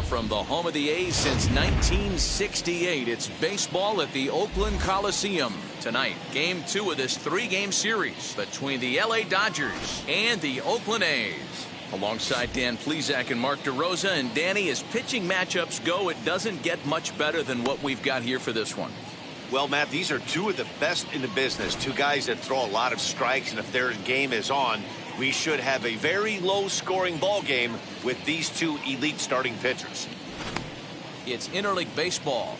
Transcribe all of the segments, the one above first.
from the home of the A's since 1968. It's baseball at the Oakland Coliseum. Tonight, game 2 of this 3-game series between the LA Dodgers and the Oakland A's. Alongside Dan Plesac and Mark DeRosa, and Danny, as pitching matchups go, it doesn't get much better than what we've got here for this one. Well, Matt, these are two of the best in the business. Two guys that throw a lot of strikes, and if their game is on, we should have a very low-scoring ball game with these two elite starting pitchers. It's interleague baseball.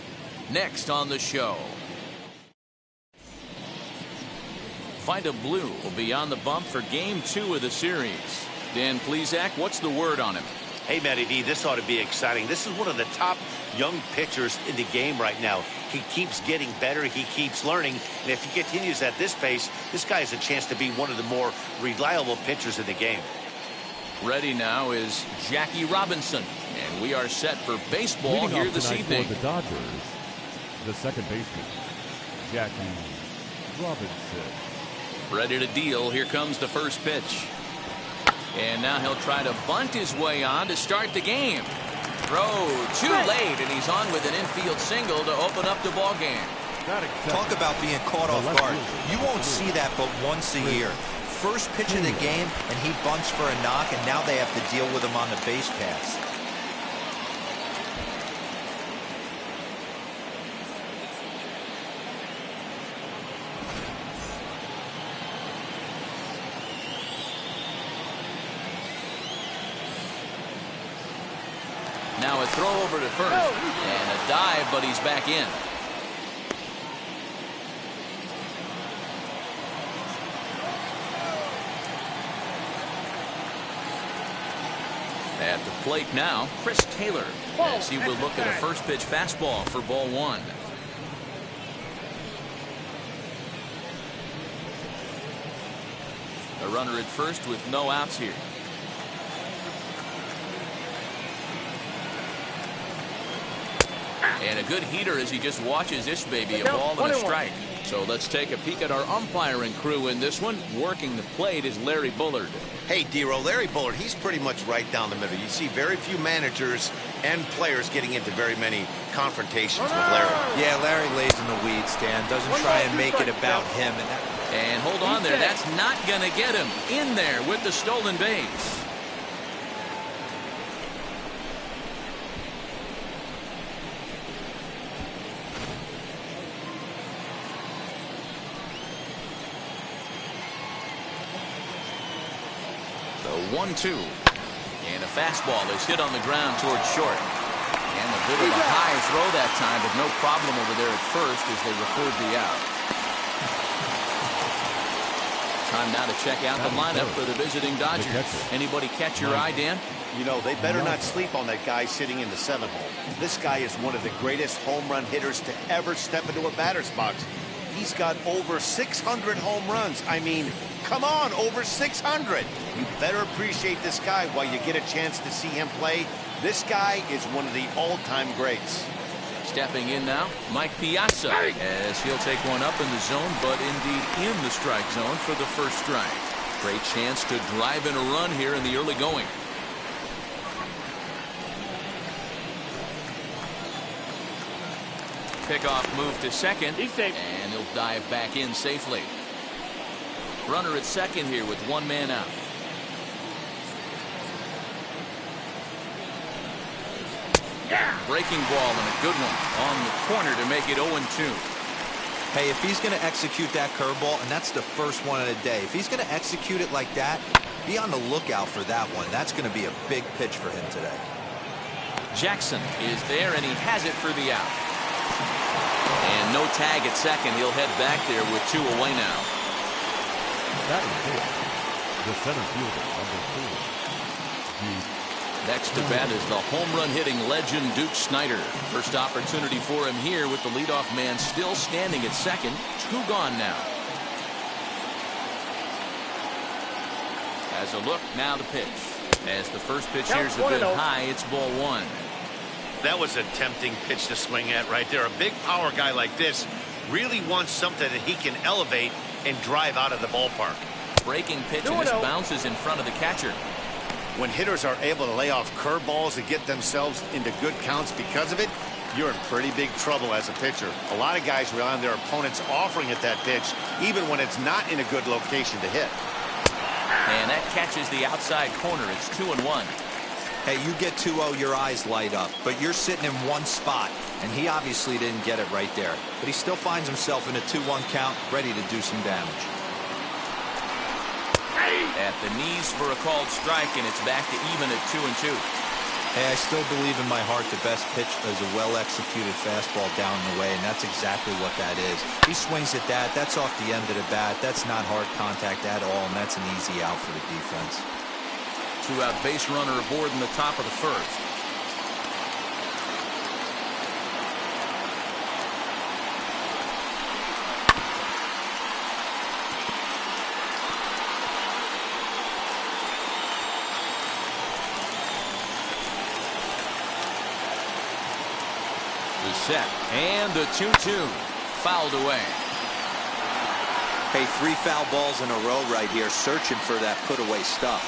Next on the show. Find a Blue will be on the bump for game 2 of the series. Dan Plesac, what's the word on him? Hey, Matty D, this ought to be exciting. This is one of the top young pitchers in the game right now. He keeps getting better. He keeps learning. And if he continues at this pace, this guy has a chance to be one of the more reliable pitchers in the game. Ready now is Jackie Robinson. And we are set for baseball Leading here off this evening. For the Dodgers, the second baseman, Jackie Robinson. Ready to deal. Here comes the first pitch. And now he'll try to bunt his way on to start the game. Throw too late, and he's on with an infield single to open up the ball game. Talk about being caught off guard. You won't see that but once a year. First pitch of the game, and he bunts for a knock, and now they have to deal with him on the base pass. Now a throw over to first, and a dive, but he's back in. At the plate now, Chris Taylor, as he will look at a first pitch fastball for ball 1. A runner at first with no outs here. And a good heater as he just watches this baby, a ball and a strike. So let's take a peek at our umpiring crew in this one. Working the plate is Larry Bullard. Hey, D-Row, Larry Bullard, he's pretty much right down the middle. You see very few managers and players getting into very many confrontations with Larry. Yeah, Larry lays in the weeds, Dan. Doesn't try and make it about him. And hold on there. That's not going to get him in there with the stolen base. The 1-2. And a fastball is hit on the ground towards short. And a bit of a high throw that time, but no problem over there at first as they record the out. Time now to check out the lineup for the visiting Dodgers. Anybody catch your eye, Dan? You know, they better not sleep on that guy sitting in the 7th hole. This guy is one of the greatest home run hitters to ever step into a batter's box. He's got over 600 home runs. I mean, come on, over 600. You better appreciate this guy while you get a chance to see him play. This guy is one of the all-time greats. Stepping in now, Mike Piazza, as he'll take one up in the zone, but indeed in the strike zone for the first strike. Great chance to drive in a run here in the early going. Pickoff move to second, and he'll dive back in safely. Runner at second here with one man out. Breaking ball and a good one on the corner to make it 0-2. Hey, if he's going to execute that curveball, and that's the first one of the day, if he's going to execute it like that, be on the lookout for that one. That's going to be a big pitch for him today. Jackson is there, and he has it for the out. And no tag at second. He'll head back there with 2 away now. That is it. The center fielder, number 4. Next to bat is the home run hitting legend Duke Snider. First opportunity for him here with the leadoff man still standing at second. 2 gone now. As a look, now the pitch. As the first pitch here's a bit high, it's ball 1. That was a tempting pitch to swing at right there. A big power guy like this really wants something that he can elevate and drive out of the ballpark. Breaking pitch, and this bounces in front of the catcher. When hitters are able to lay off curveballs and get themselves into good counts because of it, you're in pretty big trouble as a pitcher. A lot of guys rely on their opponents offering at that pitch, even when it's not in a good location to hit. And that catches the outside corner. It's 2-1. Hey, you get 2-0, your eyes light up, but you're sitting in one spot, and he obviously didn't get it right there. But he still finds himself in a 2-1 count, ready to do some damage. At the knees for a called strike, and it's back to even at 2-2. Hey, I still believe in my heart the best pitch is a well-executed fastball down the way, and that's exactly what that is. He swings at that. That's off the end of the bat. That's not hard contact at all, and that's an easy out for the defense. Two-out base runner aboard in the top of the first. The set and the 2-2 fouled away. Hey, 3 foul balls in a row right here, searching for that put-away stuff.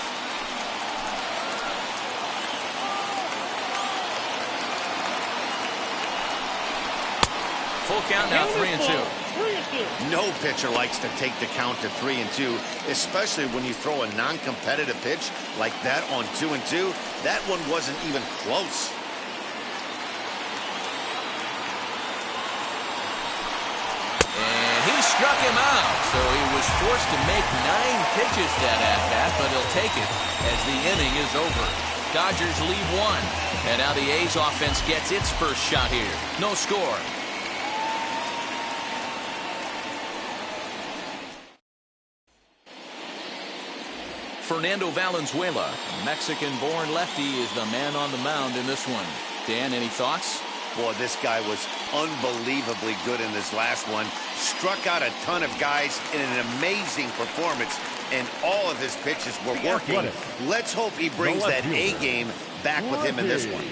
Full count now, 3-2. No pitcher likes to take the count to 3-2, especially when you throw a non-competitive pitch like that on 2-2. That one wasn't even close. And he struck him out, so he was forced to make 9 pitches that at-bat, but he'll take it as the inning is over. Dodgers lead 1, and now the A's offense gets its first shot here. No score. Fernando Valenzuela, Mexican-born lefty, is the man on the mound in this one. Dan, any thoughts? Boy, this guy was unbelievably good in this last one. Struck out a ton of guys in an amazing performance, and all of his pitches were working. Let's hope he brings that A game back with him in this one.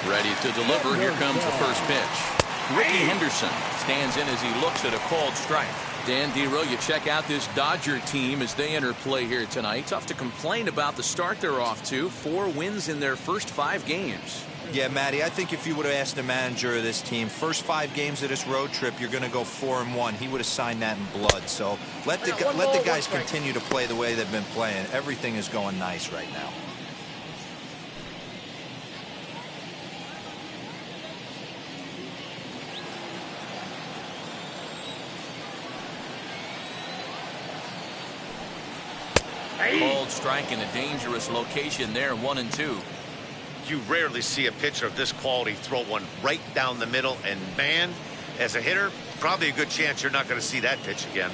Ready to deliver. Here comes the first pitch. Ricky Henderson stands in as he looks at a called strike. Dan Dero, you check out this Dodger team as they enter play here tonight. Tough to complain about the start they're off to. 4 wins in their first 5 games. Yeah, Matty, I think if you would have asked the manager of this team, first 5 games of this road trip, you're going to go 4-1. He would have signed that in blood. So let the guys continue to play the way they've been playing. Everything is going nice right now. Called strike in a dangerous location there, 1-2. You rarely see a pitcher of this quality throw one right down the middle, and man, as a hitter, probably a good chance you're not going to see that pitch again.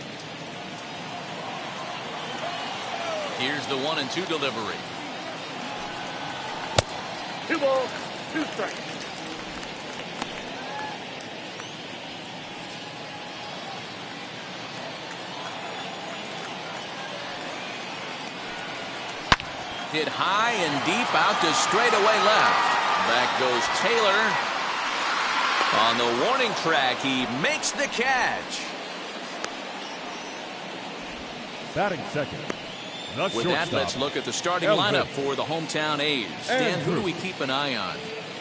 Here's the 1-2 delivery. 2 balls, 2 strikes. Hit high and deep out to straightaway left. Back goes Taylor. On the warning track, he makes the catch. Batting second. With that, let's look at the starting lineup for the hometown A's. Dan, who do we keep an eye on?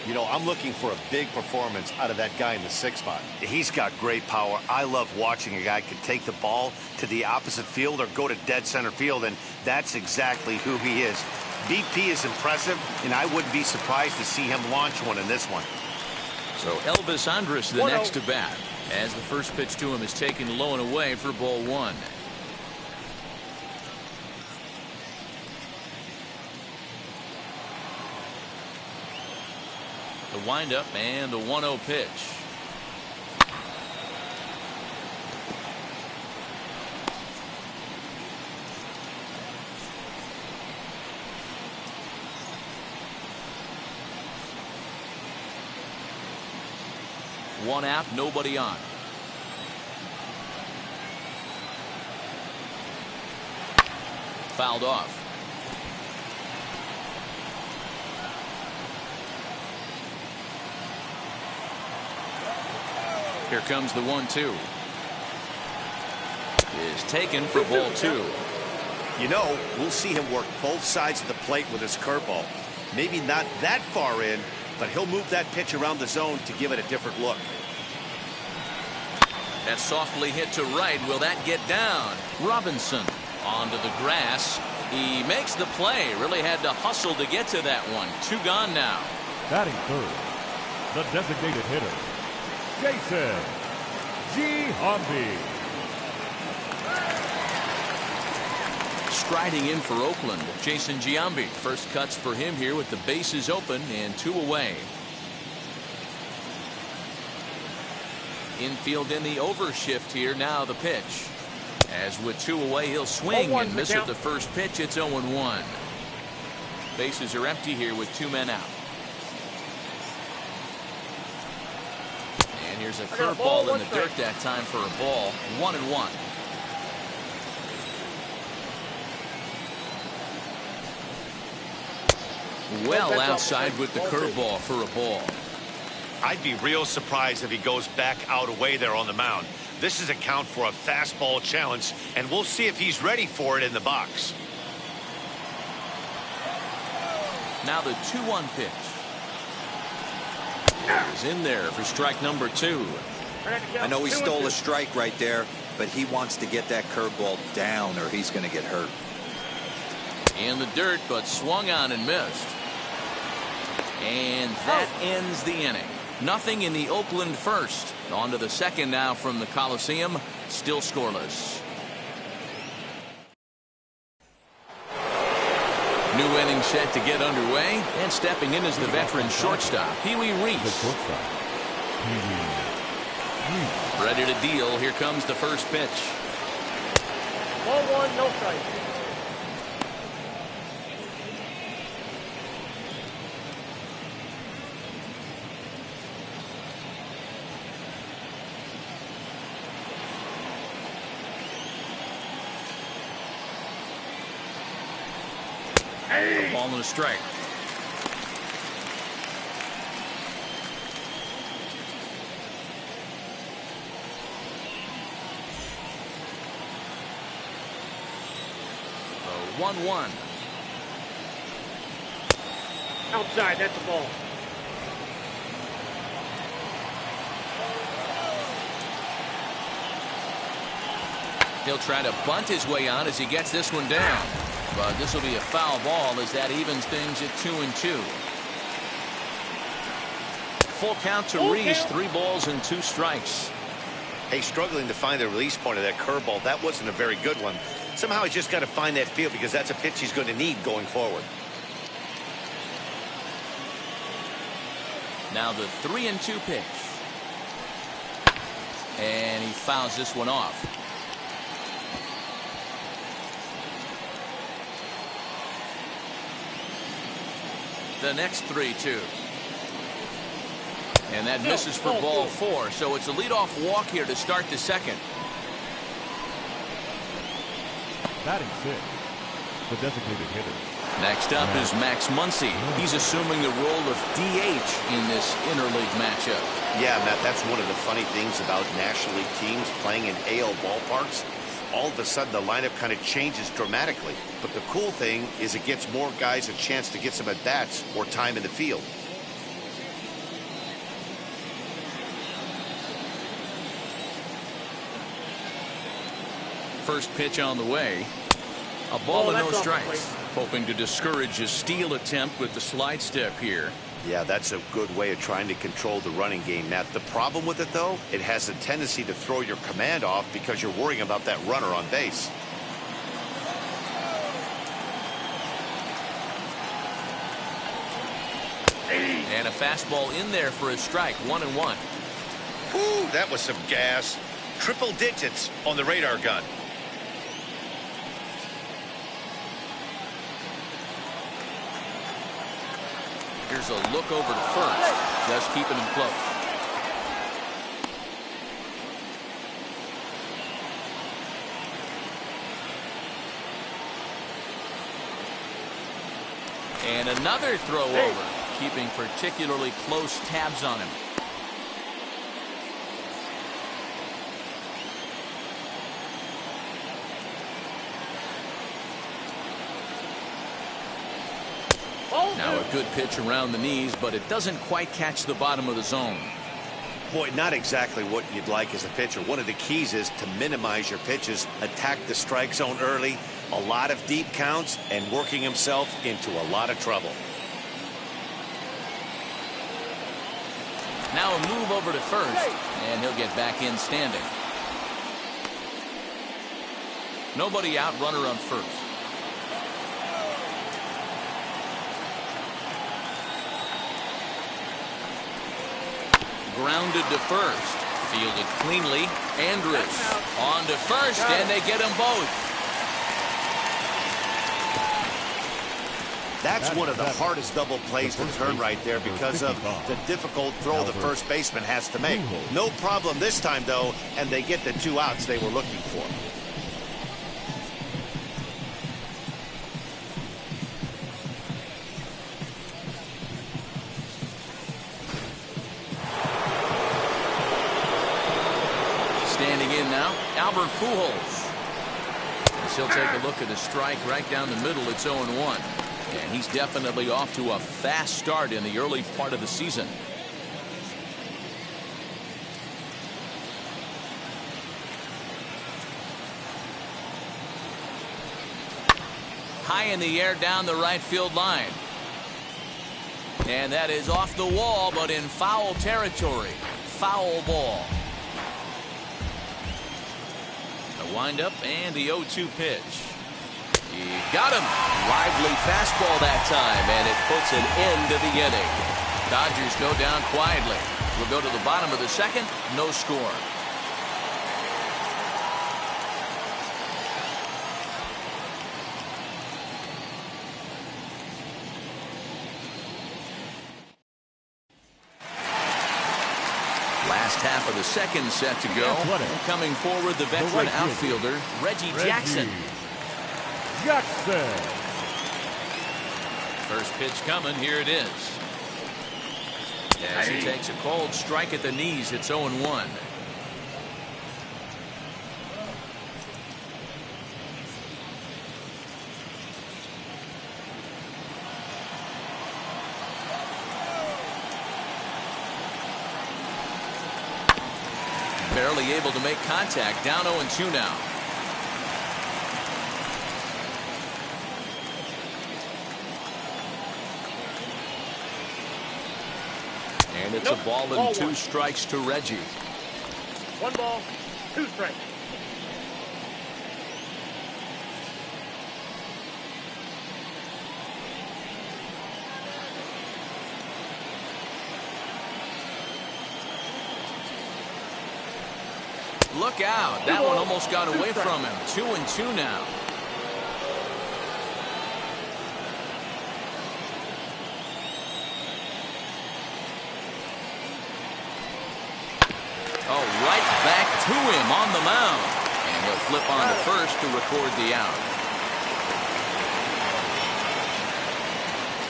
You know, I'm looking for a big performance out of that guy in the 6th spot. He's got great power. I love watching a guy can take the ball to the opposite field or go to dead center field, and that's exactly who he is. BP is impressive, and I wouldn't be surprised to see him launch one in this one. So Elvis Andrus the next to bat, as the first pitch to him is taken low and away for ball 1. The windup and the 1-0 pitch. One out, nobody on. Fouled off. Here comes the 1-2. Is taken for ball 2. You know, we'll see him work both sides of the plate with his curveball. Maybe not that far in, but he'll move that pitch around the zone to give it a different look. That softly hit to right. Will that get down? Robinson onto the grass. He makes the play. Really had to hustle to get to that one. 2 gone now. Batting third, the designated hitter, Jason Giambi. Striding in for Oakland, Jason Giambi. First cuts for him here with the bases open and 2 away. Infield in the overshift here. Now the pitch. As with 2 away, he'll swing and miss at the first pitch. It's 0-1. Bases are empty here with 2 men out. And here's a curveball in the dirt that time for a ball. 1-1. Well outside with the curveball for a ball. I'd be real surprised if he goes back out away there on the mound. This is a count for a fastball challenge, and we'll see if he's ready for it in the box. Now the 2-1 pitch. He's in there for strike number 2. I know he stole a strike right there, but he wants to get that curveball down or he's going to get hurt. In the dirt, but swung on and missed. And that ends the inning. Nothing in the Oakland first. On to the second now from the Coliseum. Still scoreless. New inning set to get underway. And stepping in is the veteran shortstop, Pee-wee Reese. Ready to deal. Here comes the first pitch. 1-1, no strike. A ball and a strike. The 1-1. Outside, that's the ball. He'll try to bunt his way on as he gets this one down. But this will be a foul ball as that evens things at 2-2. Full count to Reese. 3 balls and 2 strikes. Hey, struggling to find the release point of that curveball. That wasn't a very good one. Somehow he's just got to find that feel because that's a pitch he's going to need going forward. Now the 3-2 pitch. And he fouls this one off. The next 3-2. And that misses for ball 4. So it's a leadoff walk here to start the second. Batting 6, the designated hitter. Next up is Max Muncy. He's assuming the role of DH in this interleague matchup. Yeah, Matt, that's one of the funny things about National League teams playing in AL ballparks. All of a sudden, the lineup kind of changes dramatically. But the cool thing is it gives more guys a chance to get some at-bats or time in the field. First pitch on the way. A ball and no strikes. Hoping to discourage a steal attempt with the slide step here. Yeah, that's a good way of trying to control the running game. Now, the problem with it, though, it has a tendency to throw your command off because you're worrying about that runner on base. And a fastball in there for a strike. 1-1. Ooh, that was some gas. Triple digits on the radar gun. Here's a look over to first. Just keeping him close. And another throw over. Keeping particularly close tabs on him. Now a good pitch around the knees, but it doesn't quite catch the bottom of the zone. Boy, not exactly what you'd like as a pitcher. One of the keys is to minimize your pitches, attack the strike zone early, a lot of deep counts, and working himself into a lot of trouble. Now a move over to first, and he'll get back in standing. Nobody out, runner on first. Grounded to first. Fielded cleanly. Andrus on to first, and they get them both. That's one of the hardest double plays to turn right there because of the difficult throw the first baseman has to make. No problem this time, though, and they get the 2 outs they were looking for. Standing in now, Albert Pujols. As he'll take a look at the strike right down the middle. It's 0-1. And he's definitely off to a fast start in the early part of the season. High in the air down the right field line. And that is off the wall, but in foul territory. Foul ball. The windup and the 0-2 pitch. He got him. Lively fastball that time, and it puts an end to the inning. Dodgers go down quietly. We'll go to the bottom of the second. No score. Last half of the second set to go. Coming forward, the veteran outfielder, Reggie Jackson. First pitch coming. Here it is. As he takes a cold strike at the knees, it's 0-1. Barely able to make contact. Down 0-2 now. And it's a ball and 2 strikes to Reggie. 1 ball, 2 strikes. Look out. That one almost got away from him. 2-2 now. Oh, right back to him on the mound. And he'll flip on to first to record the out.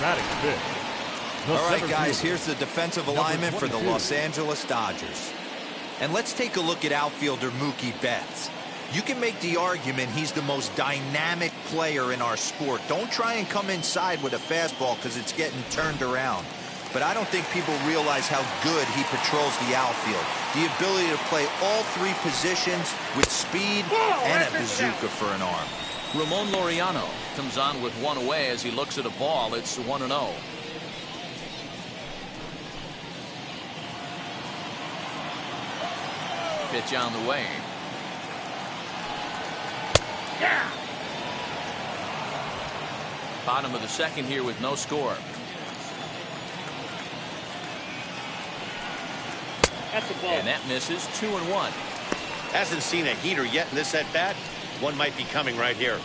Batting fifth. All right, guys, here's the defensive alignment for the Los Angeles Dodgers. And let's take a look at outfielder Mookie Betts. You can make the argument he's the most dynamic player in our sport. Don't try and come inside with a fastball because it's getting turned around. But I don't think people realize how good he patrols the outfield. The ability to play all 3 positions with speed and a bazooka for an arm. Ramon Laureano comes on with 1 away as he looks at a ball. It's 1-0. Pitch on the way. Yeah. Bottom of the second here with no score. That's a ball. And that misses. 2-1. Hasn't seen a heater yet in this at-bat. One might be coming right here.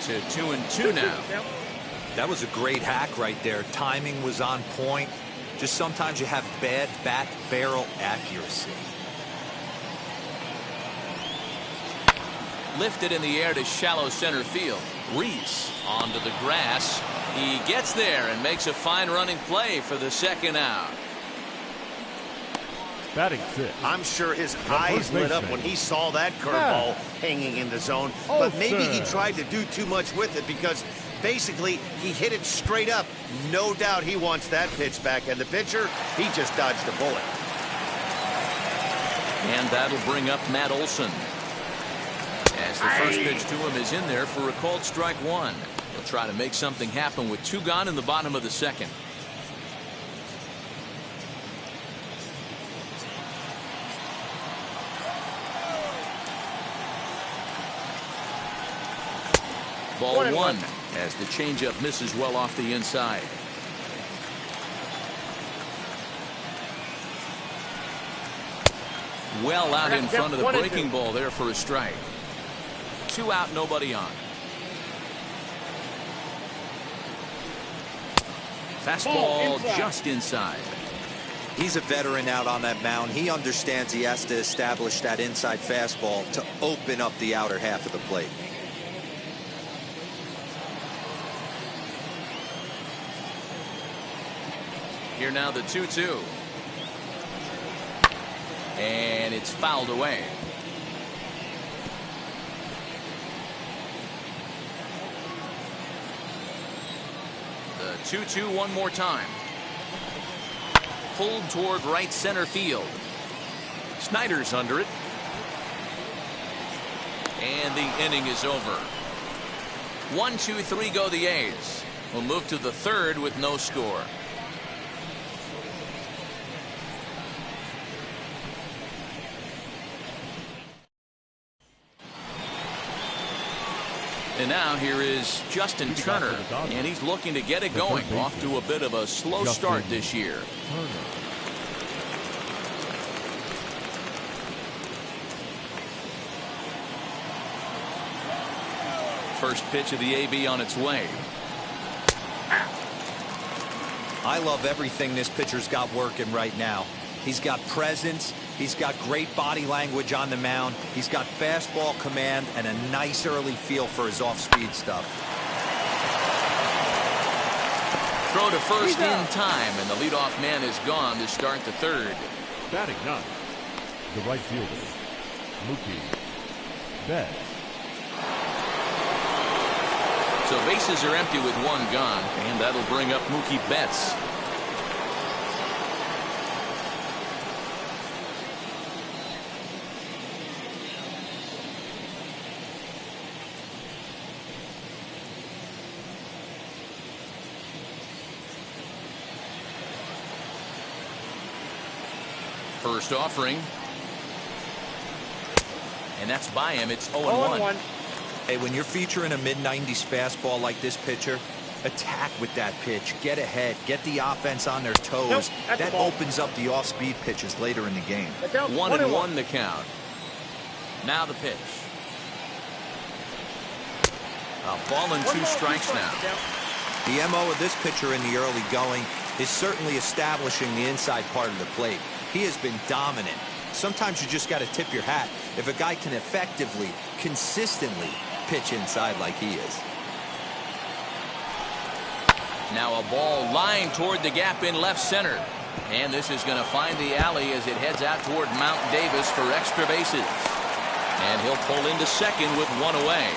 To 2-2 now. That was a great hack right there. Timing was on point. Just sometimes you have bad bat barrel accuracy. Lifted in the air to shallow center field. Reese onto the grass. He gets there and makes a fine running play for the second out. Batting 6. I'm sure his eyes lit up when he saw that curveball hanging in the zone. But maybe he tried to do too much with it because basically he hit it straight up. No doubt he wants that pitch back. And the pitcher, he just dodged a bullet. And that'll bring up Matt Olson. As the first pitch to him is in there for a called strike one. He'll try to make something happen with 2 gone in the bottom of the second. Ball 1 as the changeup misses well off the inside. Well out in front of the breaking ball there for a strike. 2 out, nobody on. Fastball just inside. He's a veteran out on that mound. He understands he has to establish that inside fastball to open up the outer half of the plate. Here now the 2-2. And it's fouled away. The 2-2 one more time. Pulled toward right center field. Snyder's under it. And the inning is over. 1-2-3 go the A's. We'll move to the third with no score. And now here is Justin Turner, and he's looking to get it going. Off to a bit of a slow start this year. First pitch of the AB on its way. I love everything this pitcher's got working right now. He's got presence. He's got great body language on the mound. He's got fastball command and a nice early feel for his off-speed stuff. Throw to first in time, and the leadoff man is gone to start the third. Batting 9. The right fielder, Mookie Betts. So bases are empty with 1 gone, and that'll bring up Mookie Betts. First offering. And that's by him. It's 0-1. Hey, when you're featuring a mid-90s fastball like this pitcher, attack with that pitch. Get ahead. Get the offense on their toes. That opens up the off-speed pitches later in the game. 1-1 the count. Now the pitch. A ball and 2 strikes now. The MO of this pitcher in the early going is certainly establishing the inside part of the plate. He has been dominant. Sometimes you just got to tip your hat if a guy can effectively, consistently pitch inside like he is. Now a ball lined toward the gap in left center. And this is going to find the alley as it heads out toward Mount Davis for extra bases. And he'll pull into second with 1 away.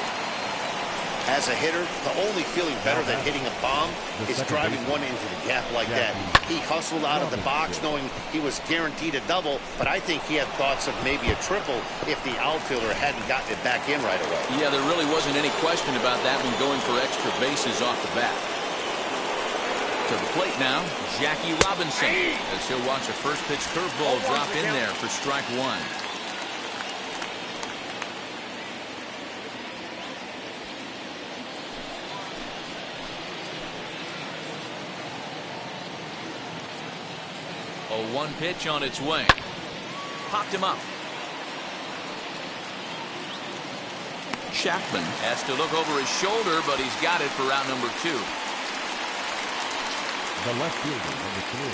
As a hitter, the only feeling better than hitting a bomb is driving one into the gap like that. He hustled out of the box knowing he was guaranteed a double, but I think he had thoughts of maybe a triple if the outfielder hadn't gotten it back in right away. Yeah, there really wasn't any question about that one going for extra bases off the bat. To the plate now, Jackie Robinson, as he'll watch a first pitch curveball drop in there for strike 1. A 1 pitch on its way. Popped him up. Chapman has to look over his shoulder, but he's got it for out number 2. The left fielder, number 3,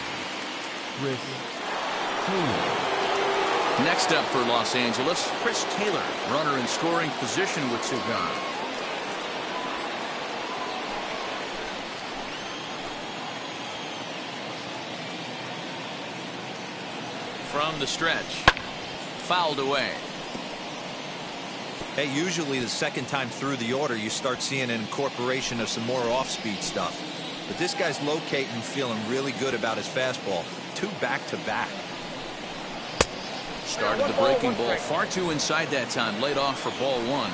Chris Taylor. Next up for Los Angeles, Chris Taylor, runner in scoring position with 2 gone. from the stretch. Fouled away. Hey, usually the second time through the order, you start seeing an incorporation of some more off-speed stuff. But this guy's locating, feeling really good about his fastball. 2 back-to-back. Started the breaking ball far too inside that time. Laid off for ball 1.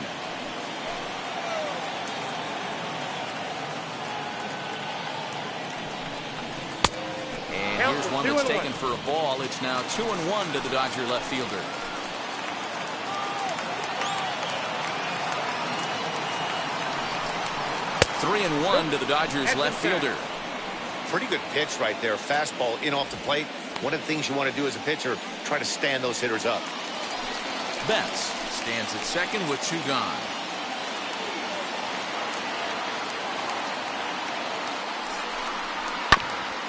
And here's one that's taken for a ball. It's now 2-1 to the Dodger left fielder. Three and 1 to the Dodgers left fielder. Pretty good pitch right there. Fastball in off the plate. One of the things you want to do as a pitcher, try to stand those hitters up. Betts stands at second with 2 gone.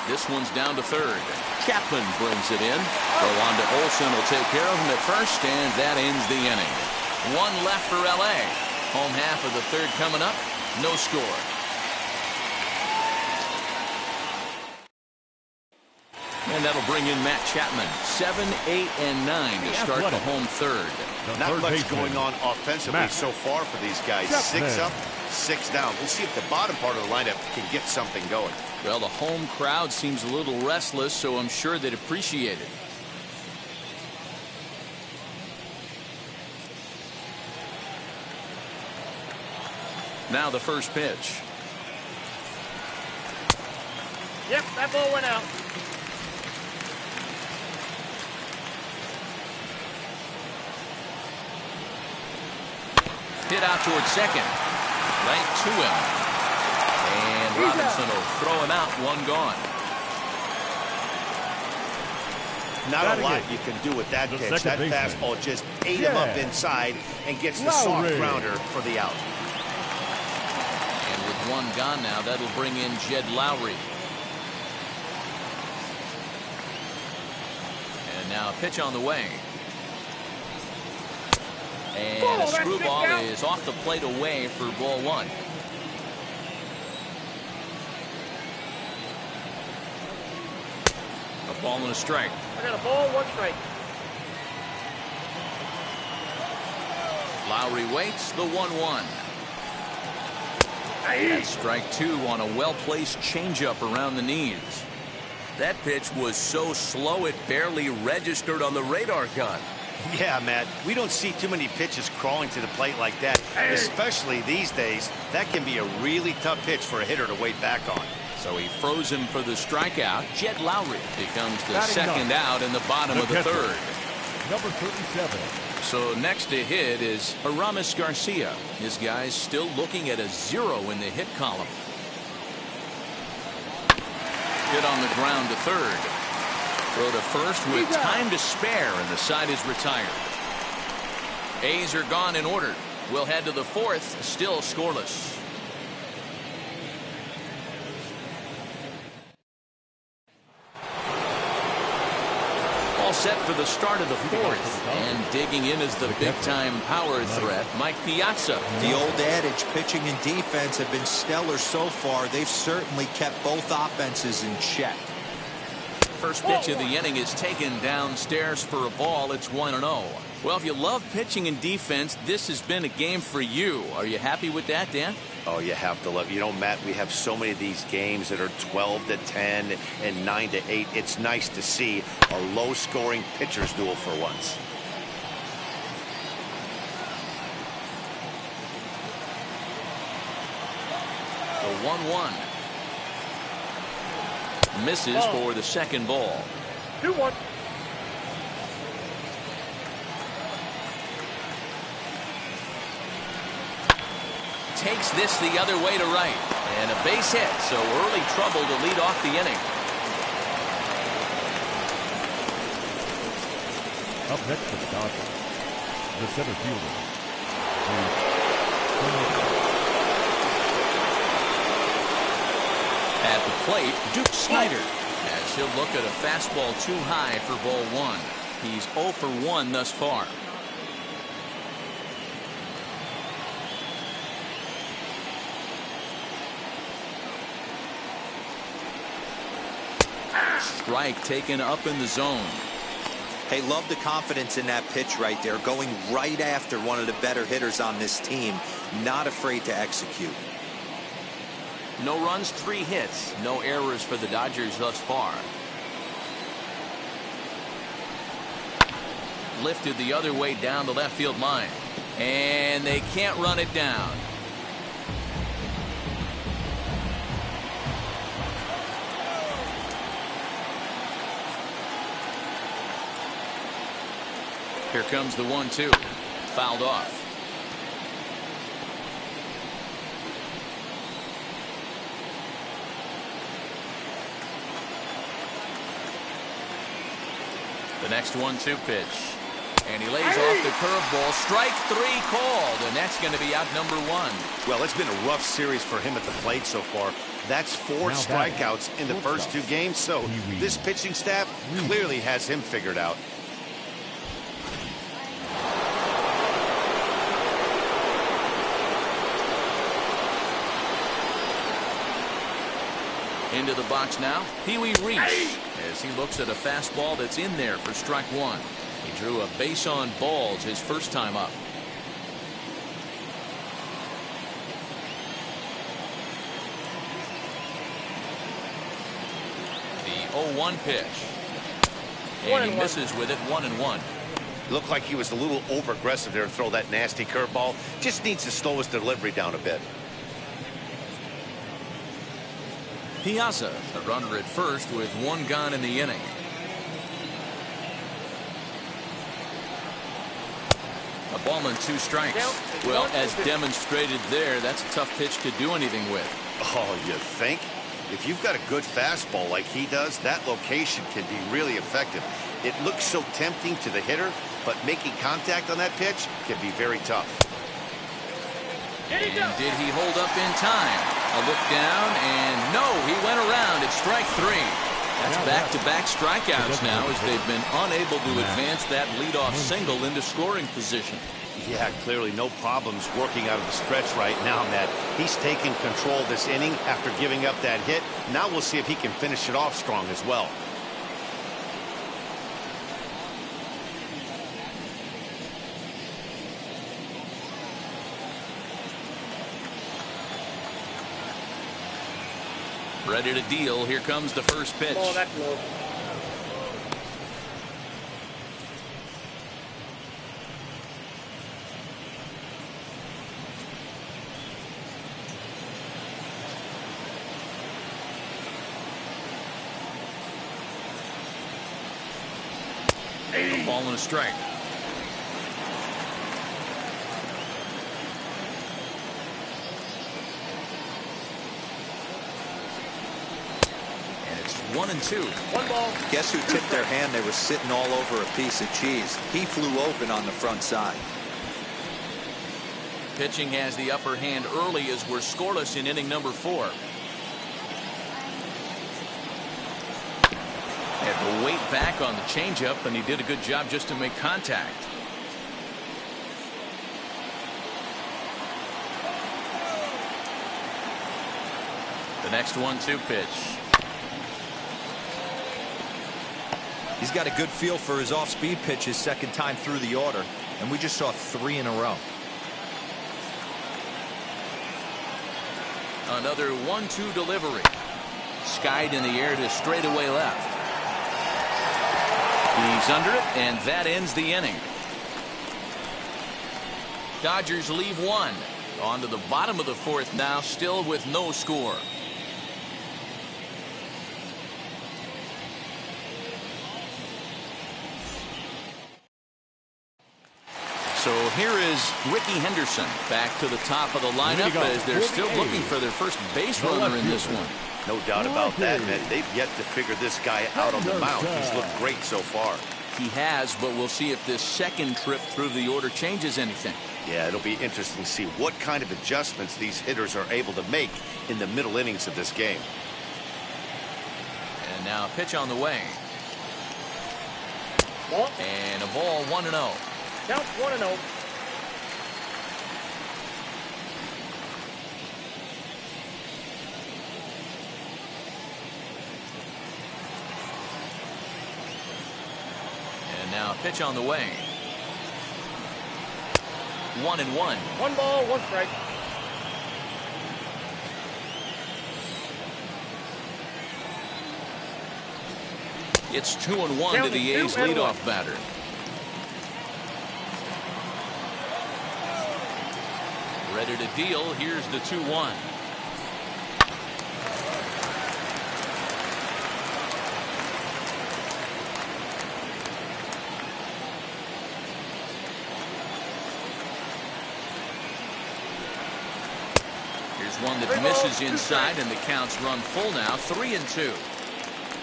This one's down to third. Chapman brings it in. Go on to Olsen, will take care of him at first, and that ends the inning. 1 left for LA. Home half of the third coming up. No score. And that'll bring in Matt Chapman. 7, 8, and 9 to start the home third. Not much going on offensively so far for these guys. 6 up, 6 down. We'll see if the bottom part of the lineup can get something going. Well, the home crowd seems a little restless, so I'm sure they'd appreciate it. Now the first pitch. Yep, that ball went out. Hit out towards second. Right to him. And Robinson will throw him out. 1 gone. Not a lot you can do with that pitch. That fastball just ate him up inside and gets the soft grounder for the out. And with 1 gone now, that'll bring in Jed Lowry. And now a pitch on the way. And a screwball is off the plate away for ball 1. A ball and a strike. I got a ball, 1 strike. Lowry waits the 1-1. That's strike 2 on a well-placed changeup around the knees. That pitch was so slow it barely registered on the radar gun. Yeah, Matt, we don't see too many pitches crawling to the plate like that, especially these days. That can be a really tough pitch for a hitter to wait back on. So he froze him for the strikeout. Jed Lowry becomes the second out in the bottom of the third. Number 37. So next to hit is Aramis Garcia. This guy's still looking at a 0 in the hit column. Hit on the ground to third. Throw to first with time to spare, and the side is retired. A's are gone in order. We'll head to the 4th, still scoreless. All set for the start of the 4th, and digging in is the big-time power threat, Mike Piazza. The old adage, pitching and defense have been stellar so far. They've certainly kept both offenses in check. First pitch of the inning is taken downstairs for a ball. It's 1-0. Well, if you love pitching and defense, this has been a game for you. Are you happy with that, Dan? Oh, you have to love it. You know, Matt, we have so many of these games that are 12-10 and 9-8. It's nice to see a low-scoring pitcher's duel for once. The 1-1. Misses for the second ball. 2-1. Takes this the other way to right. And a base hit, so early trouble to lead off the inning. Up next for the Dodgers, the center fielder. At the plate, Duke Snider, as he'll look at a fastball too high for ball 1. He's 0 for 1 thus far. Strike taken up in the zone. Hey, love the confidence in that pitch right there, going right after one of the better hitters on this team, not afraid to execute. No runs, 3 hits, no errors for the Dodgers thus far. Lifted the other way down the left field line, and they can't run it down. Here comes the 1-2. Fouled off. The next 1-2 pitch. And he lays off the curveball. Strike 3 called, and that's going to be out number 1. Well, it's been a rough series for him at the plate so far. That's 4 strikeouts in the first 2 games, so this pitching staff clearly has him figured out. Into the box now, Pee Wee Reese, as he looks at a fastball that's in there for strike 1. He drew a base on balls his first time up. The 0-1 pitch. And he misses with it, 1-1. Looked like he was a little over-aggressive there to throw that nasty curveball. Just needs to slow his delivery down a bit. Piazza, the runner at first with 1 gone in the inning. A ball and 2 strikes. Well, as demonstrated there, that's a tough pitch to do anything with. Oh, you think? If you've got a good fastball like he does, that location can be really effective. It looks so tempting to the hitter, but making contact on that pitch can be very tough. And did he hold up in time? A look down, and no, he went around. It's strike 3. That's back-to-back strikeouts now, as they've been unable to advance that leadoff single into scoring position. Yeah, clearly no problems working out of the stretch right now, Matt. He's taken control this inning after giving up that hit. Now we'll see if he can finish it off strong as well. Ready to deal. Here comes the first pitch. Oh, that's low. A ball and a strike. And it's 1-2. 1 ball. Guess who tipped their hand? They were sitting all over a piece of cheese. He flew open on the front side. Pitching has the upper hand early as we're scoreless in inning number 4. Had to wait back on the changeup, and he did a good job just to make contact. The next 1-2 pitch. He's got a good feel for his off-speed pitches second time through the order, and we just saw 3 in a row. Another 1-2 delivery. Skied in the air to straightaway left. He's under it, and that ends the inning. Dodgers leave 1. On to the bottom of the 4th now, still with no score. So here is Ricky Henderson back to the top of the lineup as they're still looking for their first base runner in this one. No doubt about that, man. They've yet to figure this guy out on the mound. He's looked great so far. He has, but we'll see if this second trip through the order changes anything. Yeah, it'll be interesting to see what kind of adjustments these hitters are able to make in the middle innings of this game. And now a pitch on the way. Ball. And a ball, 1-0. Count 1-0. And now a pitch on the way. 1-1. 1 ball, 1 strike. It's 2-1 to the A's leadoff batter. Ready to deal. Here's the 2-1. Here's one that misses inside, and the count's run full now. 3-2.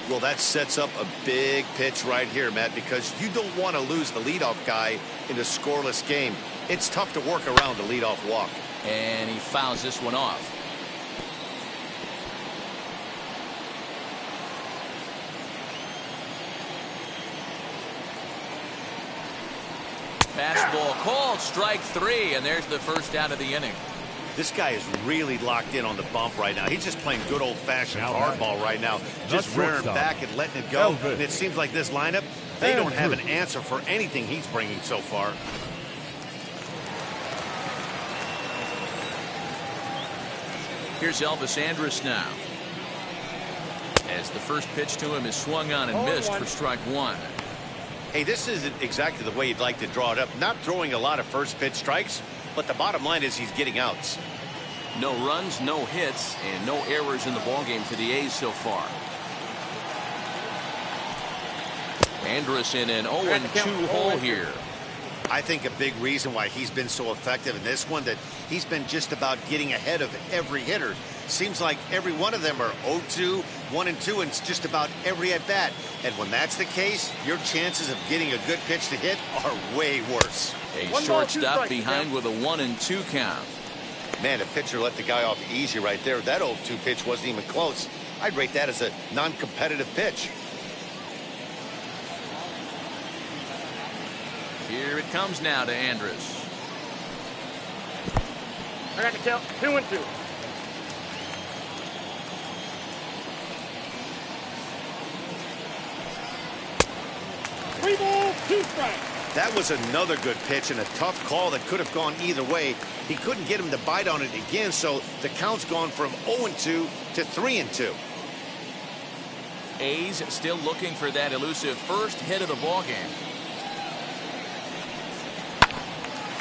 Well, that sets up a big pitch right here, Matt, because you don't want to lose the leadoff guy in a scoreless game. It's tough to work around the leadoff walk. And he fouls this one off. Fastball called, strike 3, and there's the first out of the inning. This guy is really locked in on the bump right now. He's just playing good old-fashioned hardball right now, just rearing back and letting it go. And it seems like this lineup, they don't have an answer for anything he's bringing so far. Here's Elvis Andrus now, as the first pitch to him is swung on and missed for strike 1. Hey, this isn't exactly the way you'd like to draw it up. Not throwing a lot of first pitch strikes, but the bottom line is he's getting outs. No runs, no hits, and no errors in the ballgame for the A's so far. Andrus in an 0-2 hole here. I think a big reason why he's been so effective in this one, that he's been just about getting ahead of every hitter. Seems like every one of them are 0-2, 1-2, and it's just about every at bat. And when that's the case, your chances of getting a good pitch to hit are way worse. A shortstop behind with a 1-2 count. Man, a pitcher let the guy off easy right there. That 0-2 pitch wasn't even close. I'd rate that as a non-competitive pitch. Here it comes now to Andrus. I got the count. 2-2. Three ball, 2 strikes. That was another good pitch and a tough call that could have gone either way. He couldn't get him to bite on it again, so the count's gone from 0-2 to 3-2. A's still looking for that elusive first hit of the ballgame.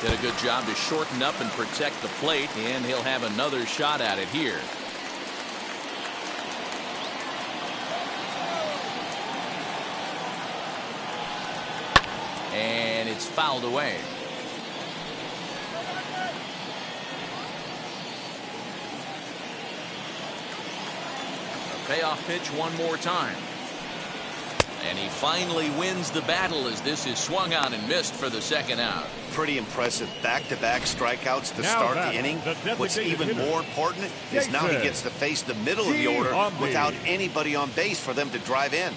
Did a good job to shorten up and protect the plate, and he'll have another shot at it here. And it's fouled away. A payoff pitch one more time. And he finally wins the battle as this is swung on and missed for the second out. Pretty impressive back-to-back strikeouts to start the inning. What's even more important is now he gets to face the middle of the order without anybody on base for them to drive in.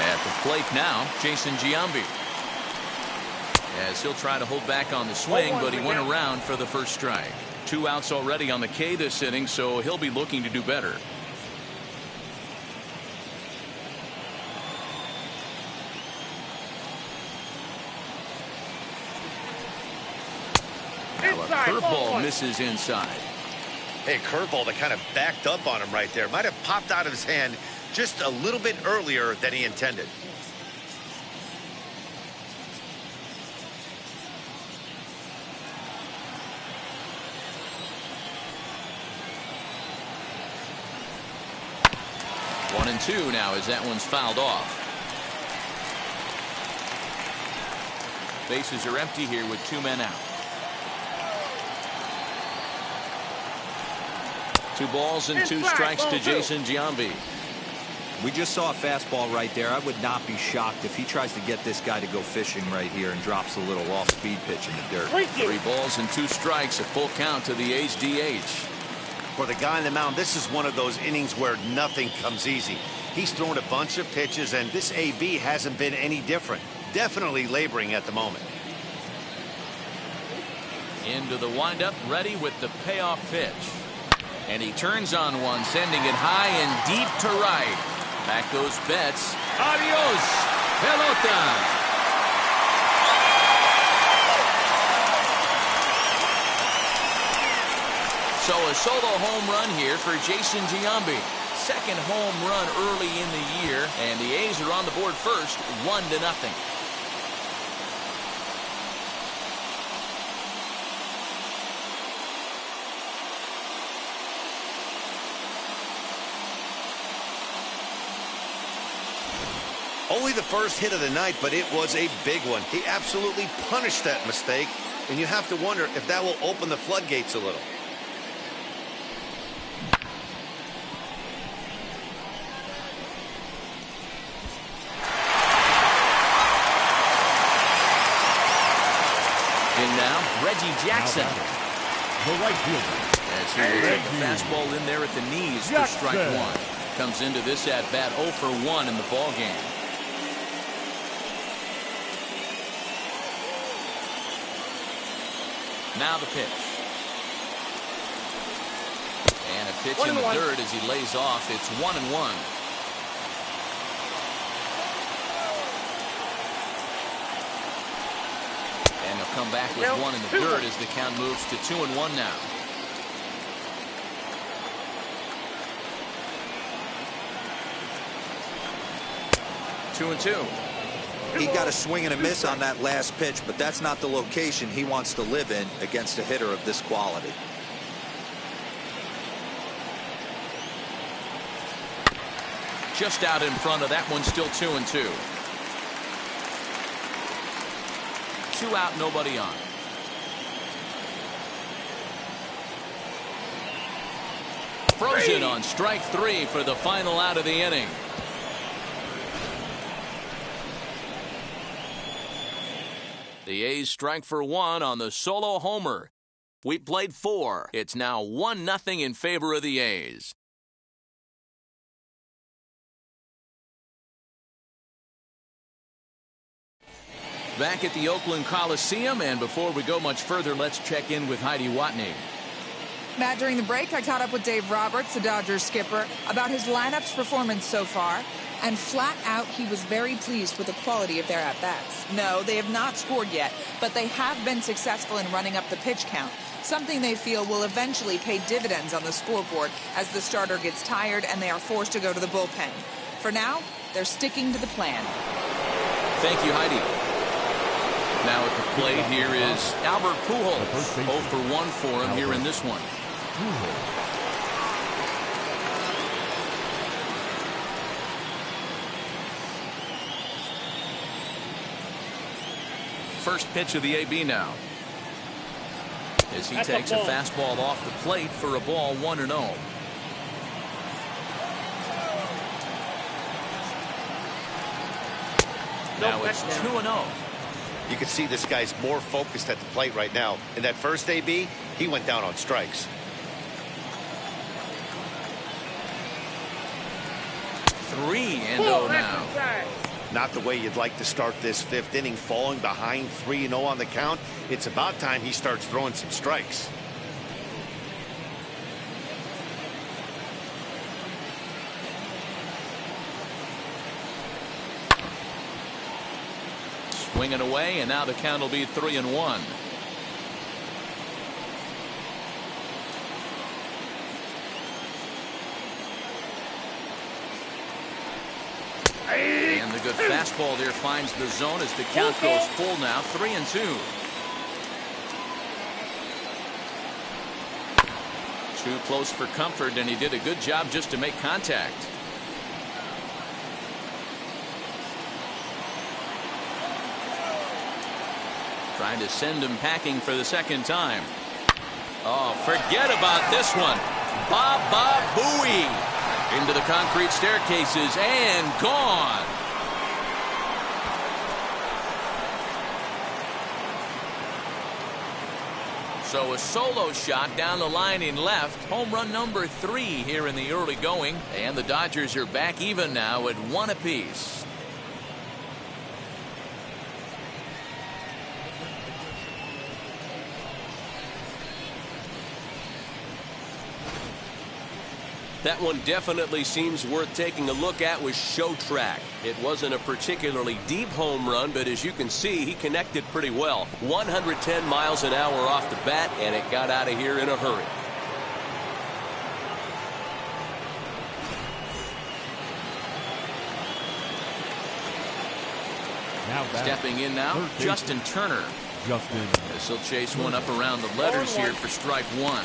At the plate now, Jason Giambi. As he'll try to hold back on the swing, but he went around for the first strike. 2 outs already on the K this inning, so he'll be looking to do better. Now a curveball misses inside. Hey, curveball that kind of backed up on him right there. Might have popped out of his hand just a little bit earlier than he intended. One and two now as that one's fouled off. Bases are empty here with 2 men out. 2 balls and 2 strikes to Jason Giambi. We just saw a fastball right there. I would not be shocked if he tries to get this guy to go fishing right here and drops a little off-speed pitch in the dirt. 3 balls and 2 strikes, a full count to the A's DH. For the guy on the mound, this is one of those innings where nothing comes easy. He's thrown a bunch of pitches, and this AB hasn't been any different. Definitely laboring at the moment. Into the windup, ready with the payoff pitch. And he turns on one, sending it high and deep to right. Back goes Betts. Adios, pelota. So a solo home run here for Jason Giambi. Second home run early in the year, and the A's are on the board first, 1-0. Only the first hit of the night, but it was a big one. He absolutely punished that mistake, and you have to wonder if that will open the floodgates a little. And now, Reggie Jackson. The right fielder. As he will take the fastball in there at the knees for strike one. Comes into this at-bat 0 for 1 in the ball game. Now the pitch. And a pitch in the dirt as he lays off. It's 1-1. And he'll come back with one in the dirt as the count moves to 2-1 now. Two and two. He got a swing and a miss on that last pitch, but that's not the location he wants to live in against a hitter of this quality. Just out in front of that one, still 2 and 2. 2 out, nobody on. Frozen on strike 3 for the final out of the inning. The A's strike for 1 on the solo homer. We played 4. It's now 1-0 in favor of the A's. Back at the Oakland Coliseum, and before we go much further, let's check in with Heidi Watney. Matt, during the break, I caught up with Dave Roberts, the Dodgers skipper, about his lineup's performance so far. And flat out, he was very pleased with the quality of their at-bats. No, they have not scored yet, but they have been successful in running up the pitch count, something they feel will eventually pay dividends on the scoreboard as the starter gets tired and they are forced to go to the bullpen. For now, they're sticking to the plan. Thank you, Heidi. Now at the plate, here is Albert Pujols. 0 for 1 for him here in this one. First pitch of the AB now. As he takes a fastball off the plate for a ball, 1-0. Now it's 2-0. You can see this guy's more focused at the plate right now. In that first AB, he went down on strikes. 3-0 now. Not the way you'd like to start this 5th inning, falling behind 3-0 on the count. It's about time he starts throwing some strikes. Swinging away, and now the count will be 3-1. And the good fastball there finds the zone as the count goes full now, 3-2. Too close for comfort, and he did a good job just to make contact. Trying to send him packing for the second time. Oh, forget about this one. Baba Booey into the concrete staircases and gone. So a solo shot down the line in left. Home run number 3 here in the early going. And the Dodgers are back even now at 1 apiece. That one definitely seems worth taking a look at with Show Track. It wasn't a particularly deep home run, but as you can see, he connected pretty well. 110 miles an hour off the bat, and it got out of here in a hurry. Stepping in now, Justin Turner. This will chase one up around the letters here for strike one.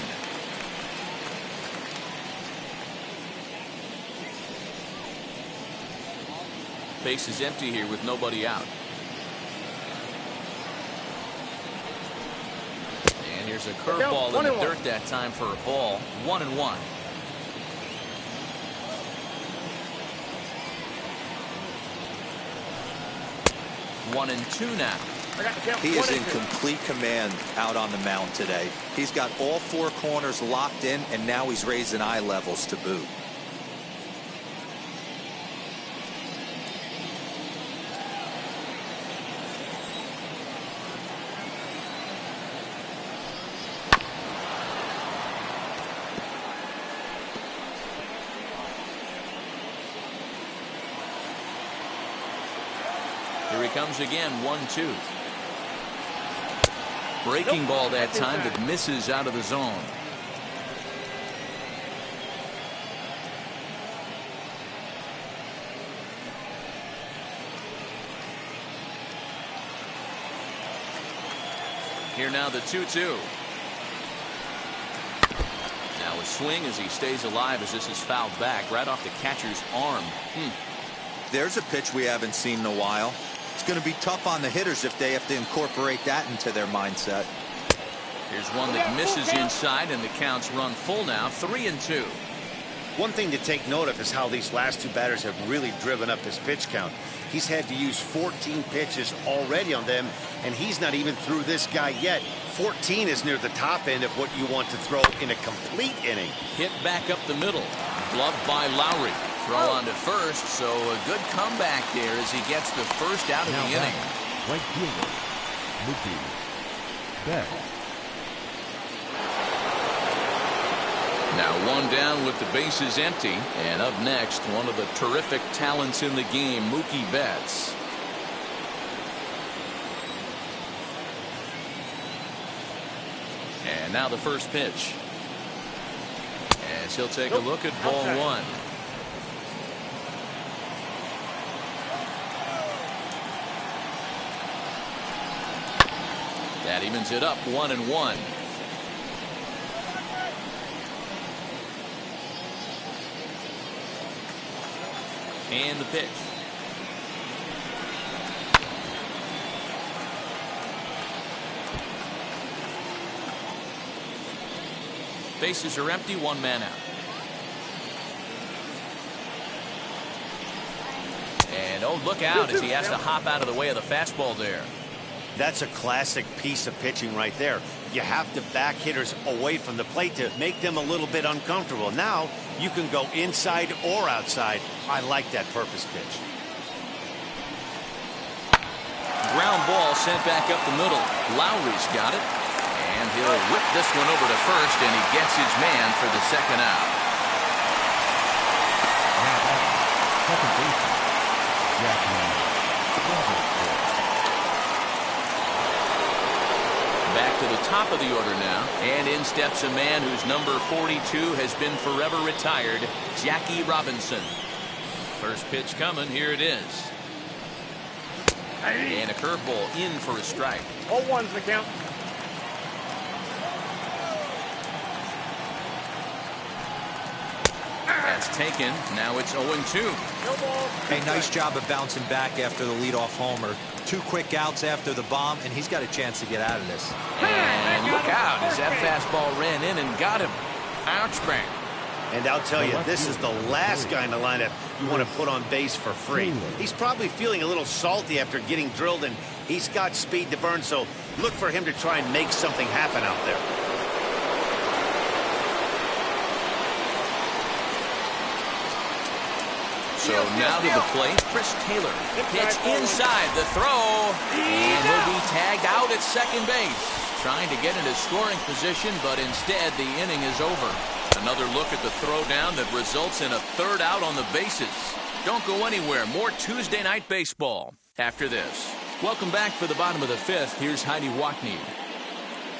Base is empty here with nobody out. And here's a curveball in the dirt that time for a ball. 1-1. One and two now. He is in complete command out on the mound today. He's got all four corners locked in, and now he's raising eye levels to boot. Here he comes again, 1-2. Breaking ball that time that misses out of the zone. Here now the 2-2. Now a swing as he stays alive as this is fouled back right off the catcher's arm. There's a pitch we haven't seen in a while. It's going to be tough on the hitters if they have to incorporate that into their mindset. Here's one that misses inside, and the count's run full now, 3-2. One thing to take note of is how these last two batters have really driven up this pitch count. He's had to use 14 pitches already on them, and he's not even through this guy yet. 14 is near the top end of what you want to throw in a complete inning. Hit back up the middle. Gloved by Lowry. Throw on to first, so a good comeback there as he gets the first out of the inning. Right fielder, Mookie Betts. Now one down with the bases empty, and up next, one of the terrific talents in the game, Mookie Betts. And now the first pitch. As he'll take a look at ball one. That evens it up, 1-1. And the pitch. Bases are empty, one man out. And oh, look out as he has to hop out of the way of the fastball there. That's a classic piece of pitching right there. You have to back hitters away from the plate to make them a little bit uncomfortable. Now you can go inside or outside. I like that purpose pitch. Ground ball sent back up the middle. Lowry's got it. And he'll whip this one over to first, and he gets his man for the second out. Second baseman, Jackie. Back to the top of the order now, and in steps a man whose number 42 has been forever retired, Jackie Robinson. First pitch coming, here it is. And a curveball in for a strike. 0-1's the count. That's taken. Now it's 0-2. Hey, nice job of bouncing back after the leadoff homer. 2 quick outs after the bomb, and he's got a chance to get out of this. And look out as that fastball ran in and got him. Ouch, bang. And I'll tell you, this is the last guy in the lineup you want to put on base for free. He's probably feeling a little salty after getting drilled, and he's got speed to burn, so look for him to try and make something happen out there. So now to the plate, Chris Taylor. Pitch inside the throw, and he'll be tagged out at second base. Trying to get into scoring position, but instead the inning is over. Another look at the throwdown that results in a third out on the bases. Don't go anywhere. More Tuesday Night Baseball after this. Welcome back for the bottom of the fifth. Here's Heidi Wackney.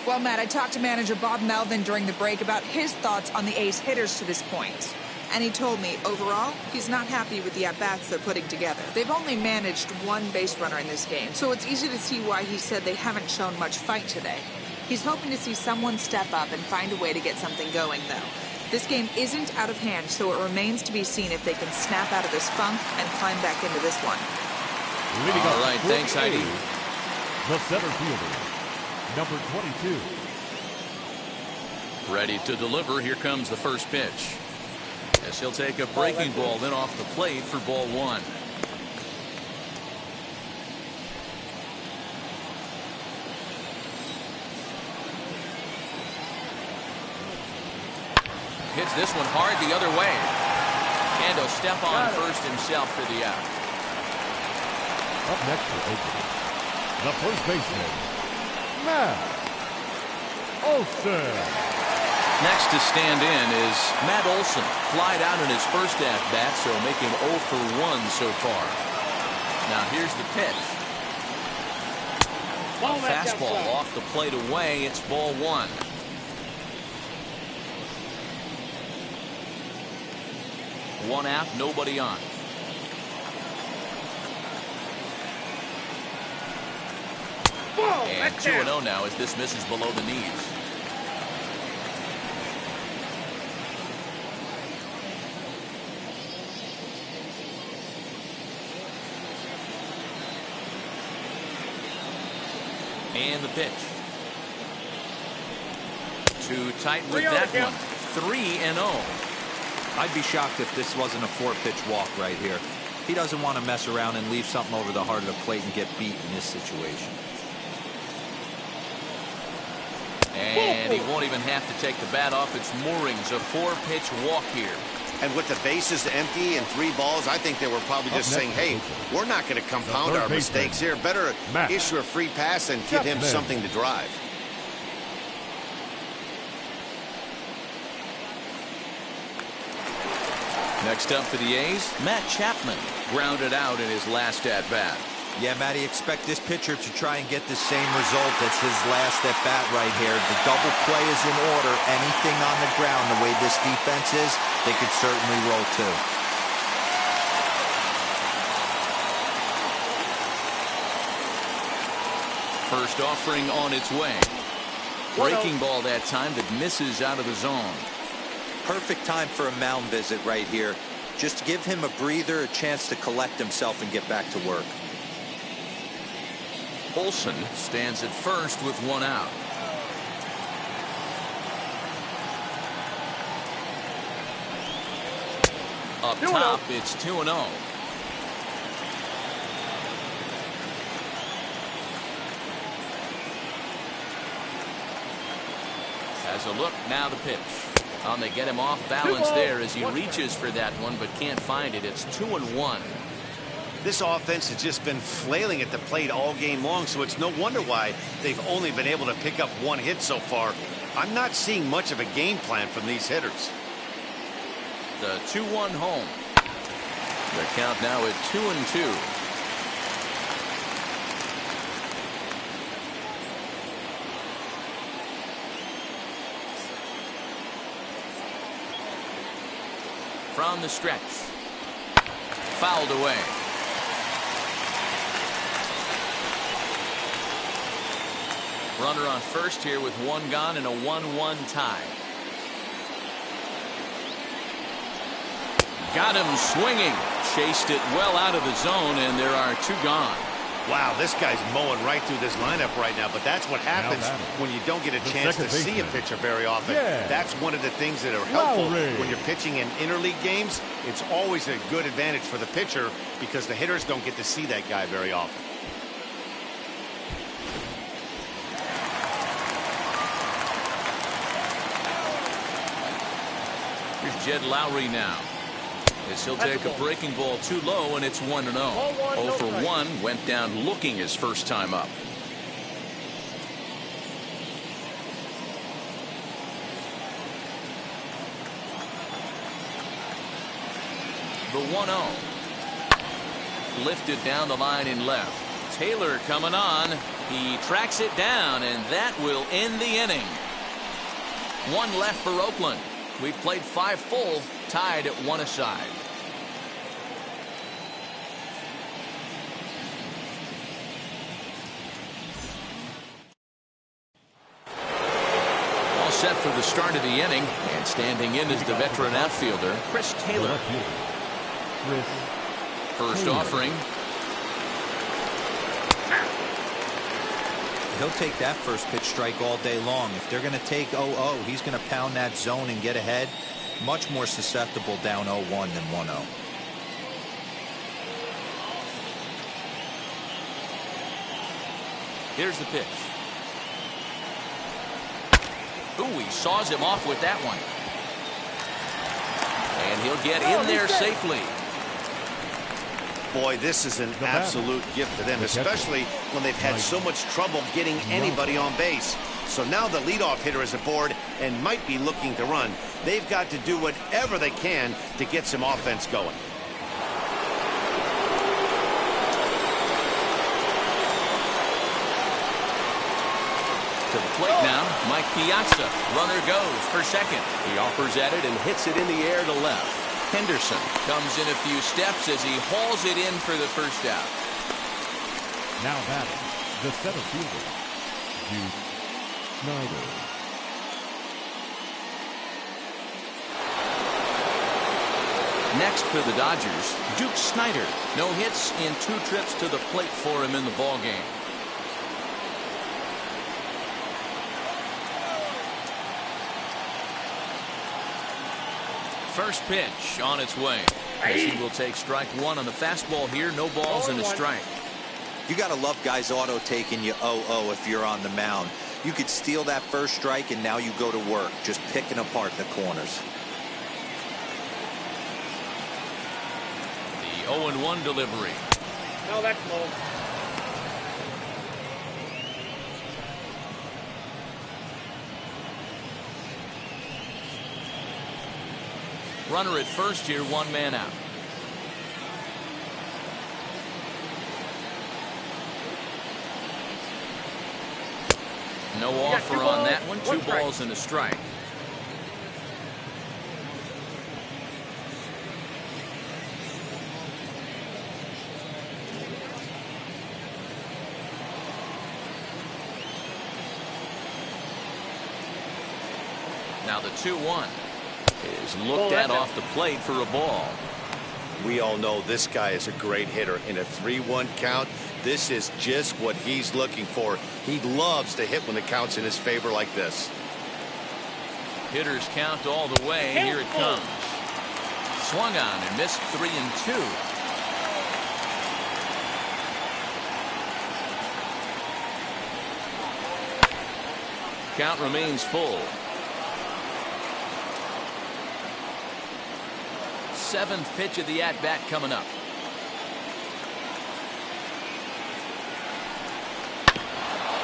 Well, Matt, I talked to manager Bob Melvin during the break about his thoughts on the A's hitters to this point. And he told me, overall, he's not happy with the at-bats they're putting together. They've only managed one base runner in this game, so it's easy to see why he said they haven't shown much fight today. He's hoping to see someone step up and find a way to get something going, though. This game isn't out of hand, so it remains to be seen if they can snap out of this funk and climb back into this one. All right, thanks, Heidi. The center fielder, number 22. Ready to deliver. Here comes the first pitch. As he'll take a breaking ball then off the plate for ball one. Hits this one hard the other way. And he'll step on first himself for the out. Up next for Oakland, the first baseman, Matt Olson. Next to stand in is Matt Olson. Flied out in his first at-bat, so make him 0 for 1 so far. Now here's the pitch. A fastball off the plate away. It's ball one. One out, nobody on. And 2-0 now as this misses below the knees. And the pitch. Too tight with that one. 3-0. I'd be shocked if this wasn't a 4-pitch walk right here. He doesn't want to mess around and leave something over the heart of the plate and get beat in this situation. And he won't even have to take the bat off its moorings. A 4-pitch walk here. And with the bases empty and 3 balls, I think they were probably just saying, hey, we're not going to compound our mistakes here. Better issue a free pass and give him something to drive. Next up for the A's, Matt Chapman grounded out in his last at-bat. Yeah, Matty, expect this pitcher to try and get the same result as his last at-bat right here. The double play is in order. Anything on the ground, the way this defense is, they could certainly roll too. First offering on its way. Breaking ball that time that misses out of the zone. Perfect time for a mound visit right here. Just to give him a breather, a chance to collect himself and get back to work. Olson stands at first with 1 out. Up top, it's 2-0. Has a look, now the pitch. They get him off balance there as he reaches for that one, but can't find it. It's 2-1. This offense has just been flailing at the plate all game long, so it's no wonder why they've only been able to pick up 1 hit so far. I'm not seeing much of a game plan from these hitters. The 2-1 home. The count now at 2-2. From the stretch. Fouled away. Runner on first here with 1 gone and a 1-1 tie. Got him swinging. Chased it well out of the zone, and there are 2 gone. Wow, this guy's mowing right through this lineup right now, but that's what happens when you don't get a chance to see a pitcher very often. That's one of the things that are helpful when you're pitching in interleague games. It's always a good advantage for the pitcher because the hitters don't get to see that guy very often. Here's Jed Lowry now. As he'll take a breaking ball too low, and it's 1-0. 0 for 1, went down looking his first time up. The 1-0. Lifted down the line in left. Taylor coming on. He tracks it down, and that will end the inning. One left for Oakland. We played 5 full, tied at 1 aside. All set for the start of the inning, and standing in is the veteran outfielder, Chris Taylor. First offering. He'll take that first pitch strike all day long. If they're going to take 0-0, he's going to pound that zone and get ahead. Much more susceptible down 0-1 than 1-0. Here's the pitch. Ooh, he saws him off with that one. And he'll get in there safely. Boy, this is an absolute gift to them, especially when they've had so much trouble getting anybody on base. So now the leadoff hitter is aboard and might be looking to run. They've got to do whatever they can to get some offense going. To the plate now, Mike Piazza. Runner goes for second. He offers at it and hits it in the air to left. Henderson comes in a few steps as he hauls it in for the first out. Now batting, the center fielder, Duke Snyder. Next for the Dodgers, Duke Snyder. No hits in 2 trips to the plate for him in the ballgame. First pitch on its way. As he will take strike 1 on the fastball here. No balls and a strike. You got to love guys auto taking you 0-0 if you're on the mound. You could steal that first strike and now you go to work just picking apart the corners. The 0-1 delivery. No, that's low. Runner at first here, 1 man out. No offer on that one. 2 balls and a strike. Now the 2-1 is looked at off the plate for a ball. We all know this guy is a great hitter. In a 3-1 count, this is just what he's looking for. He loves to hit when the count's in his favor like this. Hitters count all the way. Here it comes. Swung on and missed 3-2. Count remains full. 7th pitch of the at-bat coming up.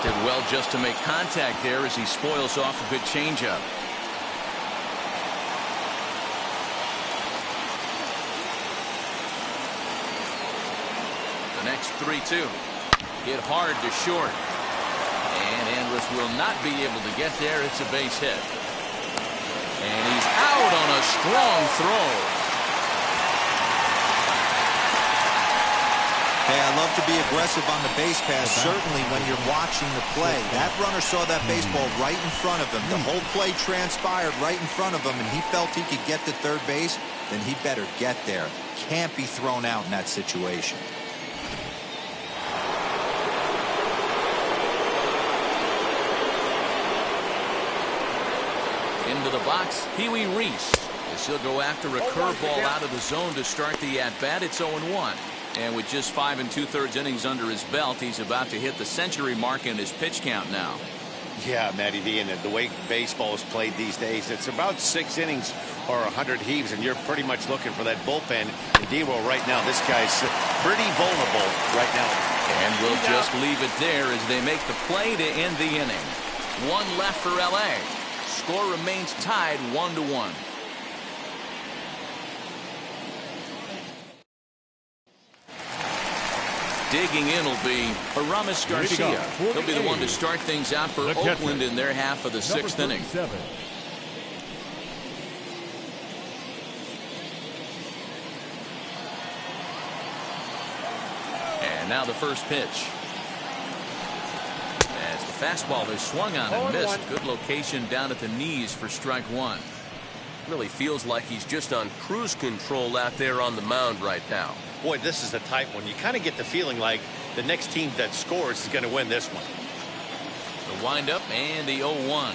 Did well just to make contact there as he spoils off a good changeup. The next 3-2. Hit hard to short. And Andrus will not be able to get there. It's a base hit. And he's out on a strong throw. Hey, I love to be aggressive on the base pass, certainly when you're watching the play. That runner saw that baseball right in front of him. The whole play transpired right in front of him, and he felt he could get to third base, then he better get there. Can't be thrown out in that situation. Into the box, Pee-wee Reese. As he'll go after a curveball out of the zone to start the at-bat. It's 0-1. And with just 5 2/3 innings under his belt, he's about to hit the century mark in his pitch count now. Yeah, Matty V, and the way baseball is played these days, it's about 6 innings or 100 heaves, and you're pretty much looking for that bullpen. And D-Roll right now, this guy's pretty vulnerable right now. And we'll just leave it there as they make the play to end the inning. 1 left for L.A. Score remains tied 1-1. Digging in will be Aramis Garcia. He'll be the one to start things out for Oakland in their half of the sixth inning. And now the first pitch. As the fastball is swung on and missed. Good location down at the knees for strike one. Really feels like he's just on cruise control out there on the mound right now. Boy, this is a tight one. You kind of get the feeling like the next team that scores is going to win this one. The windup and the 0-1.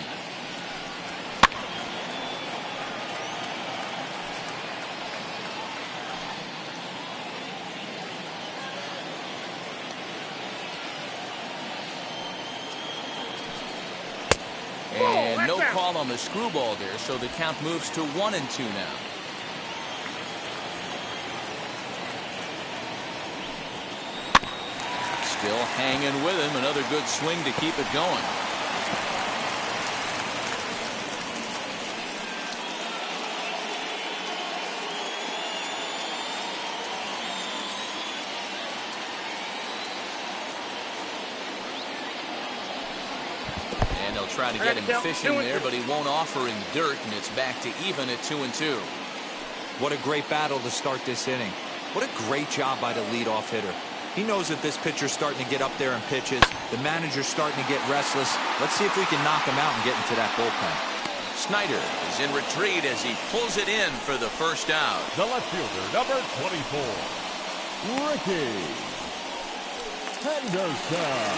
And no call on the screwball there, so the count moves to 1-2 now. Still hanging with him. Another good swing to keep it going. And they'll try to get him fishing there, but he won't offer him dirt, and it's back to even at 2-2. What a great battle to start this inning. What a great job by the leadoff hitter. He knows that this pitcher's starting to get up there in pitches. The manager's starting to get restless. Let's see if we can knock him out and get into that bullpen. Snyder is in retreat as he pulls it in for the first out. The left fielder, number 24, Ricky Henderson.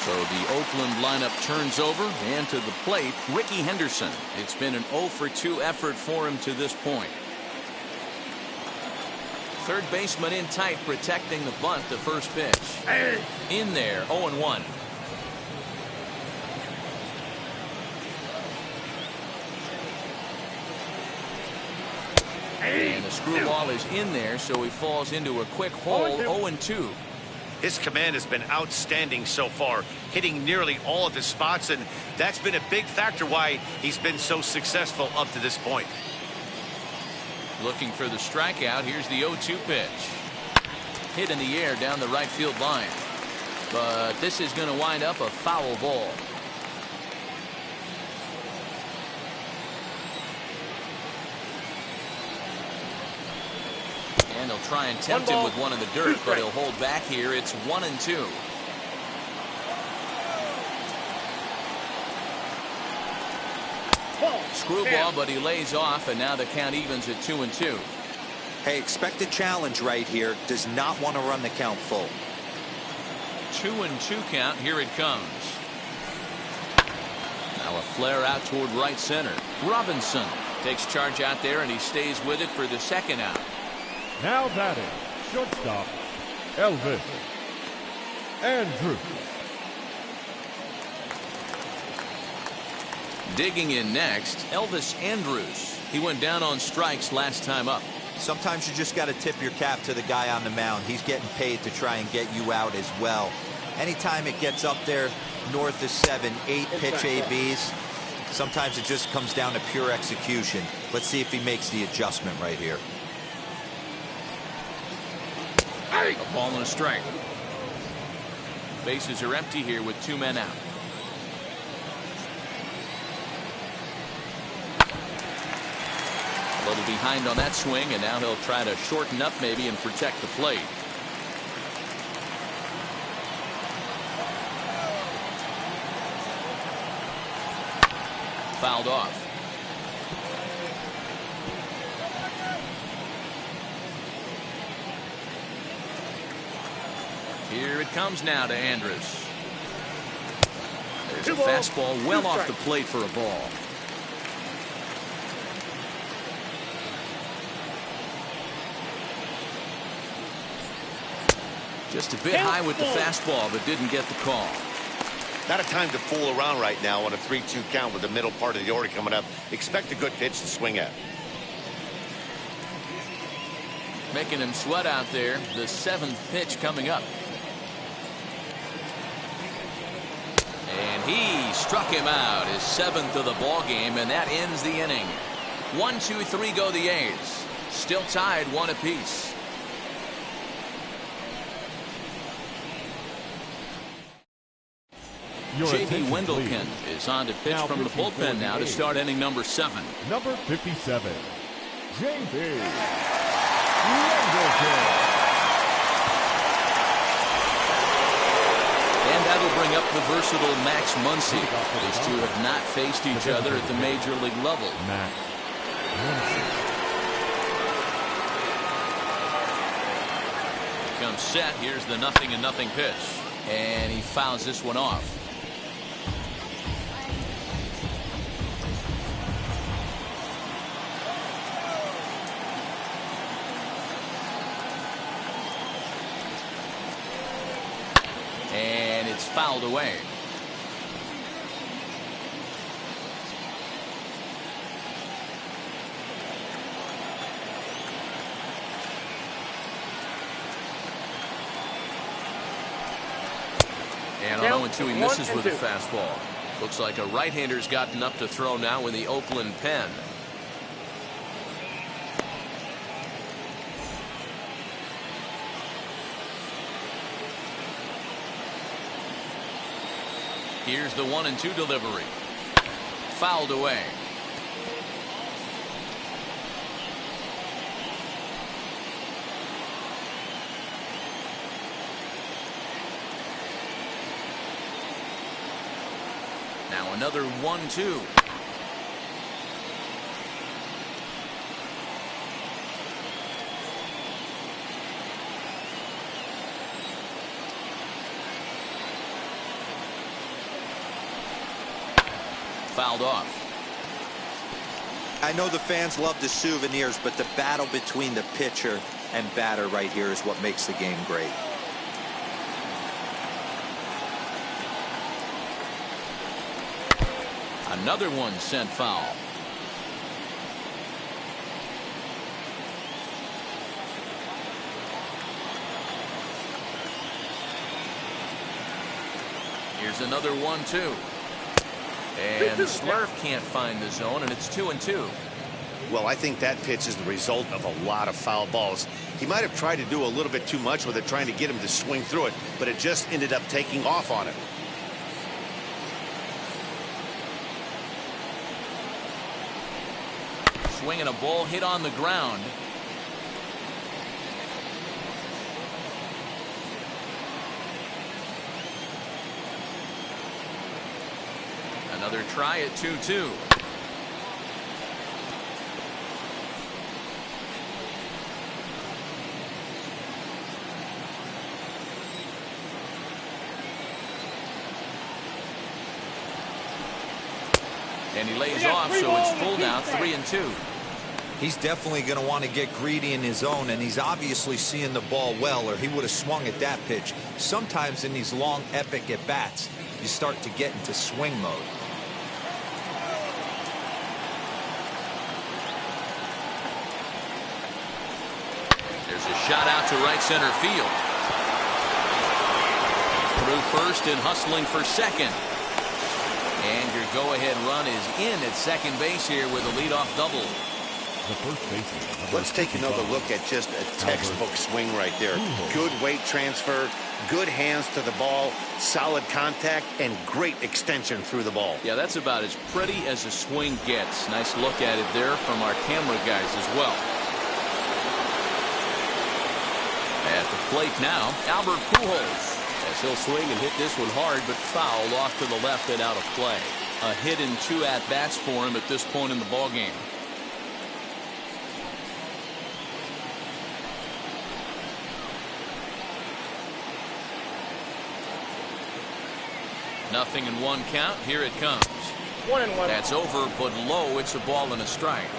So the Oakland lineup turns over, and to the plate, Ricky Henderson. It's been an 0-for-2 effort for him to this point. Third baseman in tight, protecting the bunt. The first pitch. In there, 0-1. And the screwball is in there, so he falls into a quick hole. 0-2. His command has been outstanding so far, hitting nearly all of his spots, and that's been a big factor why he's been so successful up to this point. Looking for the strikeout. Here's the 0-2 pitch. Hit in the air down the right field line. But this is going to wind up a foul ball. And he'll try and tempt him with one in the dirt, but he'll hold back here. It's 1-2. Screwball, but he lays off, and now the count evens at 2-2. Hey, expect a challenge right here. Does not want to run the count full. 2-2 count. Here it comes. Now a flare out toward right center. Robinson takes charge out there, and he stays with it for the second out. Now batting, shortstop, Elvis Andrews. Digging in next, Elvis Andrews. He went down on strikes last time up. Sometimes you just got to tip your cap to the guy on the mound. He's getting paid to try and get you out as well. Anytime it gets up there north of 7, 8 pitch ABs, sometimes it just comes down to pure execution. Let's see if he makes the adjustment right here. A ball and a strike. Bases are empty here with 2 men out. A little behind on that swing, and now he'll try to shorten up maybe and protect the plate. Fouled off. Here it comes now to Andrus. There's a fastball well off the plate for a ball. Just a bit high with the fastball, but didn't get the call. Not a time to fool around right now on a 3-2 count with the middle part of the order coming up. Expect a good pitch to swing at. Making him sweat out there. The 7th pitch coming up. And he struck him out, his 7th of the ball game, and that ends the inning. 1, 2, 3 go the A's. Still tied 1 apiece. Your J.B. attention, Wendelken please. is on to pitch Now from the pitching for bullpen the now to A's. start inning number 7. Number 57, J.B. Wendelken. And that'll bring up the versatile Max Muncy. These two have not faced each other at the major league level. Max Muncy. Comes set. Here's the 0-0 pitch. And he fouls this one off. And it's fouled away. And on 0-2, he misses with a fastball. Looks like a right-hander's gotten up to throw now in the Oakland pen. Here's the 1-2 delivery. Fouled away. Now another 1-2. Fouled off. I know the fans love the souvenirs, but the battle between the pitcher and batter right here is what makes the game great. Another one sent foul. Here's another 1-2. And the slurve can't find the zone, and it's 2-2. Well, I think that pitch is the result of a lot of foul balls. He might have tried to do a little bit too much with it, trying to get him to swing through it, but it just ended up taking off on him. Swinging a ball hit on the ground. Another try at 2-2. And he lays off, so it's full now, 3-2. He's definitely going to want to get greedy in his zone, and he's obviously seeing the ball well, or he would have swung at that pitch. Sometimes in these long, epic at-bats, you start to get into swing mode. There's a shot out to right center field. Through first and hustling for second. And your go-ahead run is in at second base here with a leadoff double. The first baseman. Let's take another look at just a textbook swing right there. Good weight transfer, good hands to the ball, solid contact, and great extension through the ball. Yeah, that's about as pretty as a swing gets. Nice look at it there from our camera guys as well. At the plate now, Albert Pujols. As he'll swing and hit this one hard, but foul off to the left and out of play. A hit in 2 at-bats for him at this point in the ballgame. Nothing in 1 count. Here it comes. 1-1. That's over, but low. It's a ball and a strike.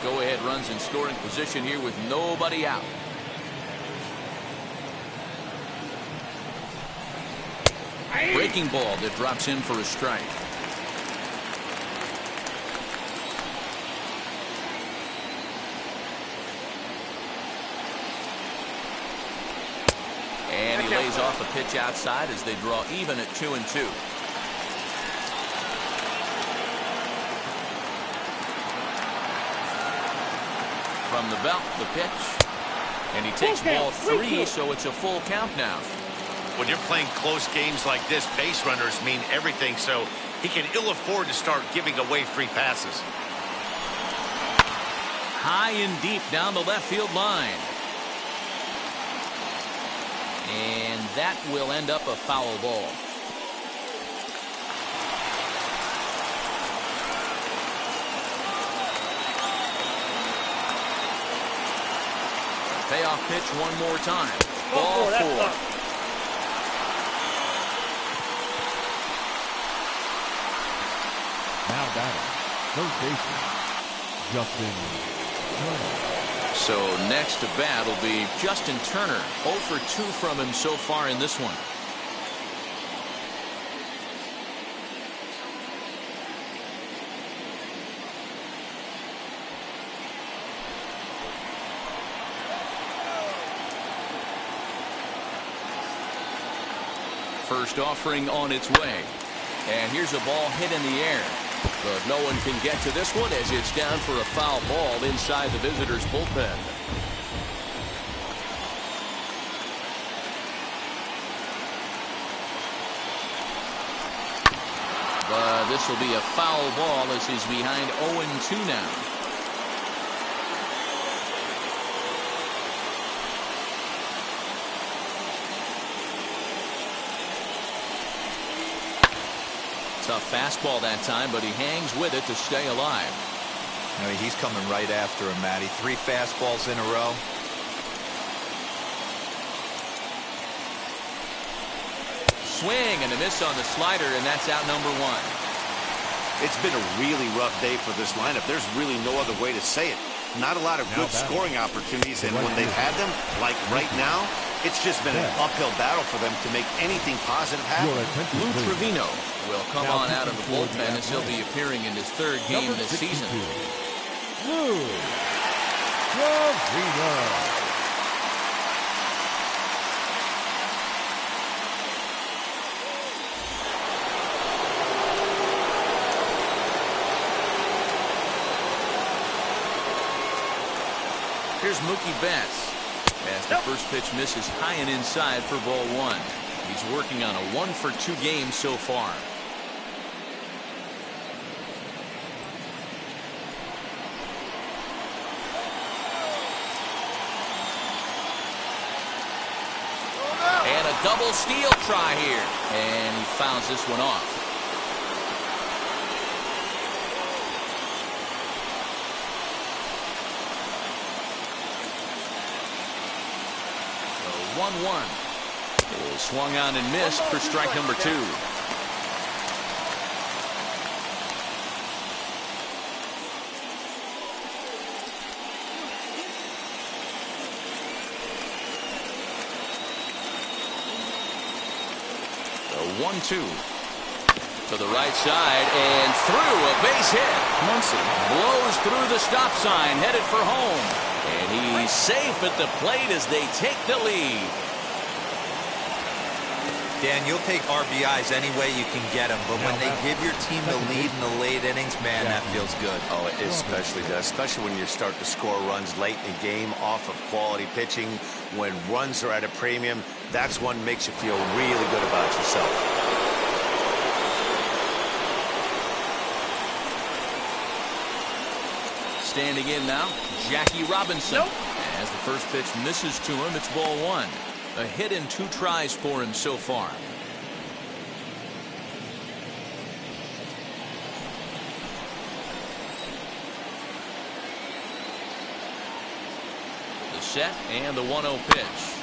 Go-ahead runs in scoring position here with nobody out. Breaking ball that drops in for a strike. And he lays off a pitch outside as they draw even at 2-2. From the belt, the pitch. And he takes ball 3, so it's a full count now. when you're playing close games like this, base runners mean everything, so he can ill afford to start giving away free passes. High and deep down the left field line. And that will end up a foul ball. Payoff pitch one more time. Ball four. Now batting, third baseman, Justin Turner. So next to bat will be Justin Turner. 0 for 2 from him so far in this one. First offering on its way. And here's a ball hit in the air. But no one can get to this one as it's down for a foul ball inside the visitors' bullpen. But this will be a foul ball as he's behind 0-2 now. Tough fastball that time, but he hangs with it to stay alive. I mean, he's coming right after him, Matty. 3 fastballs in a row. Swing and a miss on the slider, and that's out number 1. It's been a really rough day for this lineup. There's really no other way to say it. Not a lot of good scoring opportunities, and when they've had them, like right now, it's just been an uphill battle for them to make anything positive happen. Lou Trevino will come on out of the bullpen as he'll be appearing in his 3rd game this season. Lou Trevino. Here's Mookie Betts as the first pitch misses high and inside for ball 1. He's working on a 1 for 2 game so far. And a double steal try here. And he fouls this one off. The 1-1 is swung on and missed for strike number 2. The 1-2 to the right side and through, a base hit. Muncy blows through the stop sign, headed for home. And he's safe at the plate as they take the lead. Dan, you'll take RBIs any way you can get them, but when they give your team the lead in the late innings, man, that feels good. Oh, it especially does, especially when you start to score runs late in the game off of quality pitching. When runs are at a premium, that's when makes you feel really good about yourself. Standing in now, Jackie Robinson. As the first pitch misses to him, it's ball 1. A hit in 2 tries for him so far. The set and the 1-0 pitch.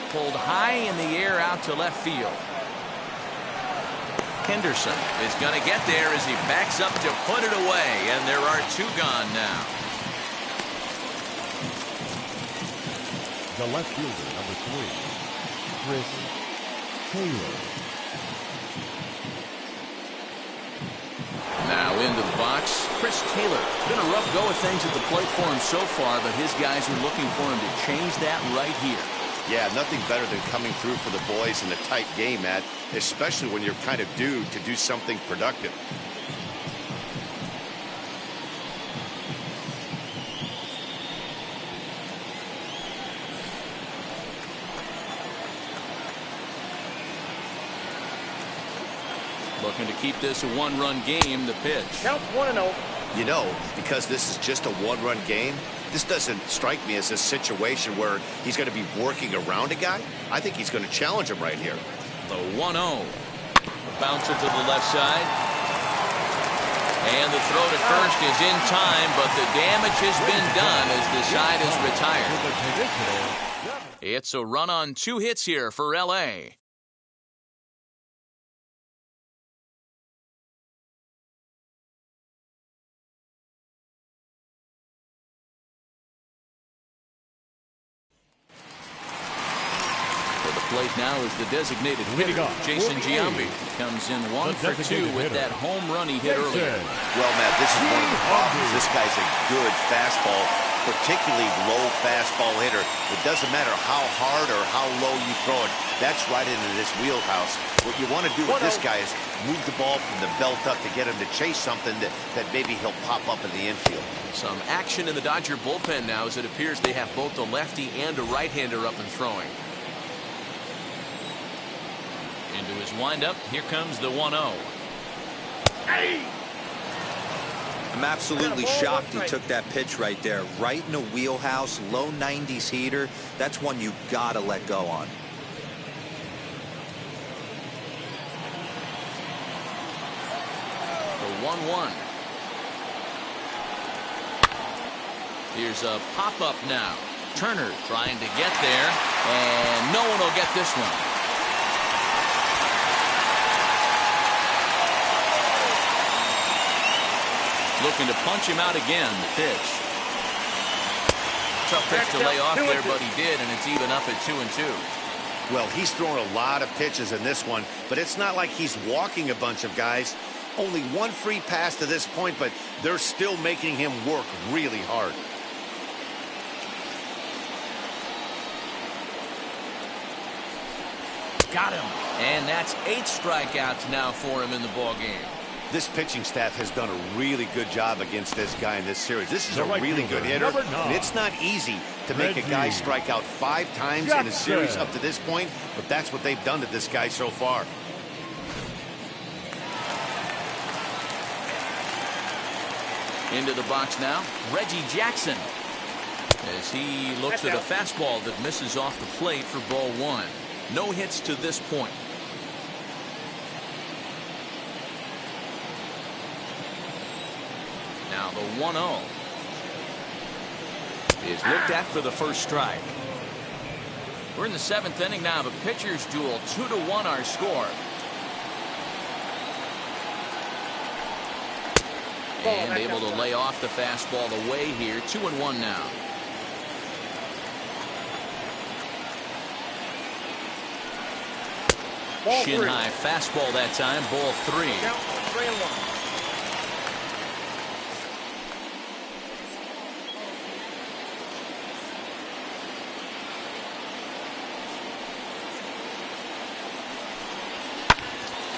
Pulled high in the air out to left field. Henderson is going to get there as he backs up to put it away, and there are 2 gone now. The left fielder, number 3, Chris Taylor. Now into the box, Chris Taylor. It's been a rough go of things at the plate for him so far, but his guys are looking for him to change that right here. Yeah, nothing better than coming through for the boys in a tight game, Matt, especially when you're kind of due to do something productive. Looking to keep this a one-run game, the pitch. Counts 1-0. You know, because this is just a one-run game, this doesn't strike me as a situation where he's going to be working around a guy. I think he's going to challenge him right here. The 1-0. Bouncer to the left side. And the throw to first is in time, but the damage has been done as the side is retired. It's a run on 2 hits here for L.A. Plate now is the designated hitter, Jason Giambi. Comes in 1 for 2 with that home run he hit earlier. Well, Matt, this is one of the problems. This guy's a good fastball, particularly low fastball hitter. It doesn't matter how hard or how low you throw it. That's right into this wheelhouse. What you want to do with this guy is move the ball from the belt up to get him to chase something that maybe he'll pop up in the infield. Some action in the Dodger bullpen now as it appears they have both a lefty and a right-hander up and throwing. Into his windup, here comes the 1-0. I'm absolutely shocked he took that pitch right there. Right in the wheelhouse, low 90s heater. That's one you gotta let go on. The 1-1. Here's a pop-up now. Turner trying to get there, and no one will get this one. Looking to punch him out again, the pitch. Tough pitch to lay off there, but he did, and it's even up at 2-2. Well, he's thrown a lot of pitches in this one, but it's not like he's walking a bunch of guys. Only one free pass to this point, but they're still making him work really hard. Got him. And that's 8 strikeouts now for him in the ballgame. This pitching staff has done a really good job against this guy in this series. This is a really good hitter, and it's not easy to make a guy strike out 5 times in a series up to this point, but that's what they've done to this guy so far. Into the box now, Reggie Jackson, as he looks at a fastball that misses off the plate for ball 1. No hits to this point. Now the 1-0 is looked at for the first strike. We're in the 7th inning now. The pitcher's duel, 2-1 our score. And able to lay off the fastball away here. 2-1 now. Shin high fastball that time. Ball 3. Count 3-1.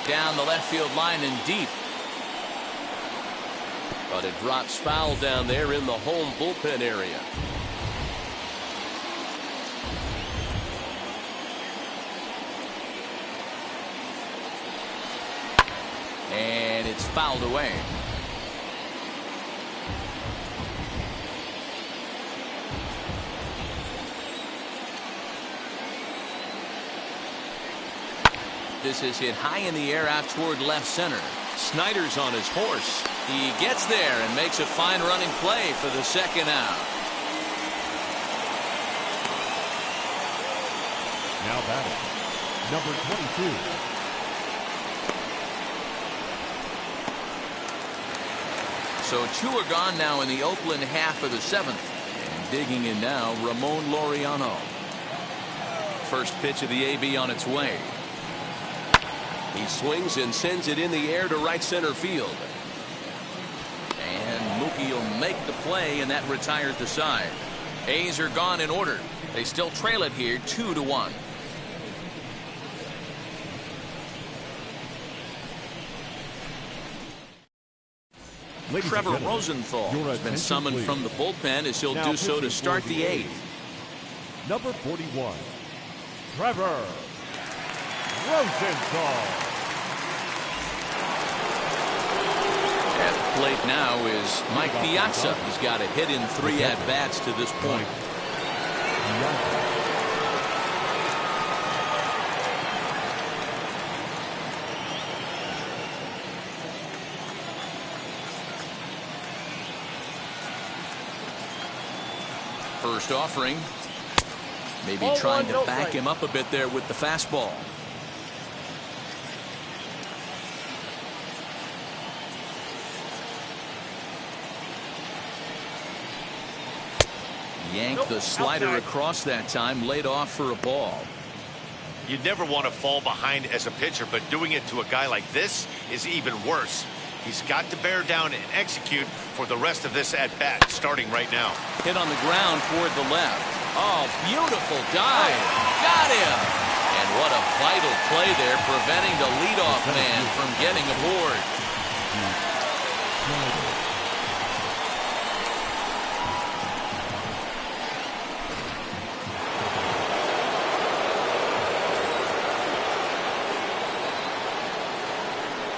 Down the left field line and deep. But it drops foul down there in the home bullpen area. And it's fouled away. This is hit high in the air out toward left center. Snyder's on his horse. He gets there and makes a fine running play for the second out. Now batting, number 22. So 2 are gone now in the Oakland half of the 7th. And digging in now, Ramon Laureano. First pitch of the AB on its way. He swings and sends it in the air to right center field. And Mookie will make the play, and that retires the side. A's are gone in order. They still trail it here 2-1. Trevor Rosenthal has been summoned from the bullpen as he'll do so to start the 8th. Number 41, Trevor Rosenthal. At the plate now is Mike Piazza. He's got a hit in 3 at-bats to this point. First offering. Maybe trying to back him up a bit there with the fastball. Yanked the slider across that time, laid off for a ball. You'd never want to fall behind as a pitcher, but doing it to a guy like this is even worse. He's got to bear down and execute for the rest of this at-bat, starting right now. Hit on the ground toward the left. Oh, beautiful dive. Got him. And what a vital play there, preventing the leadoff man from getting aboard.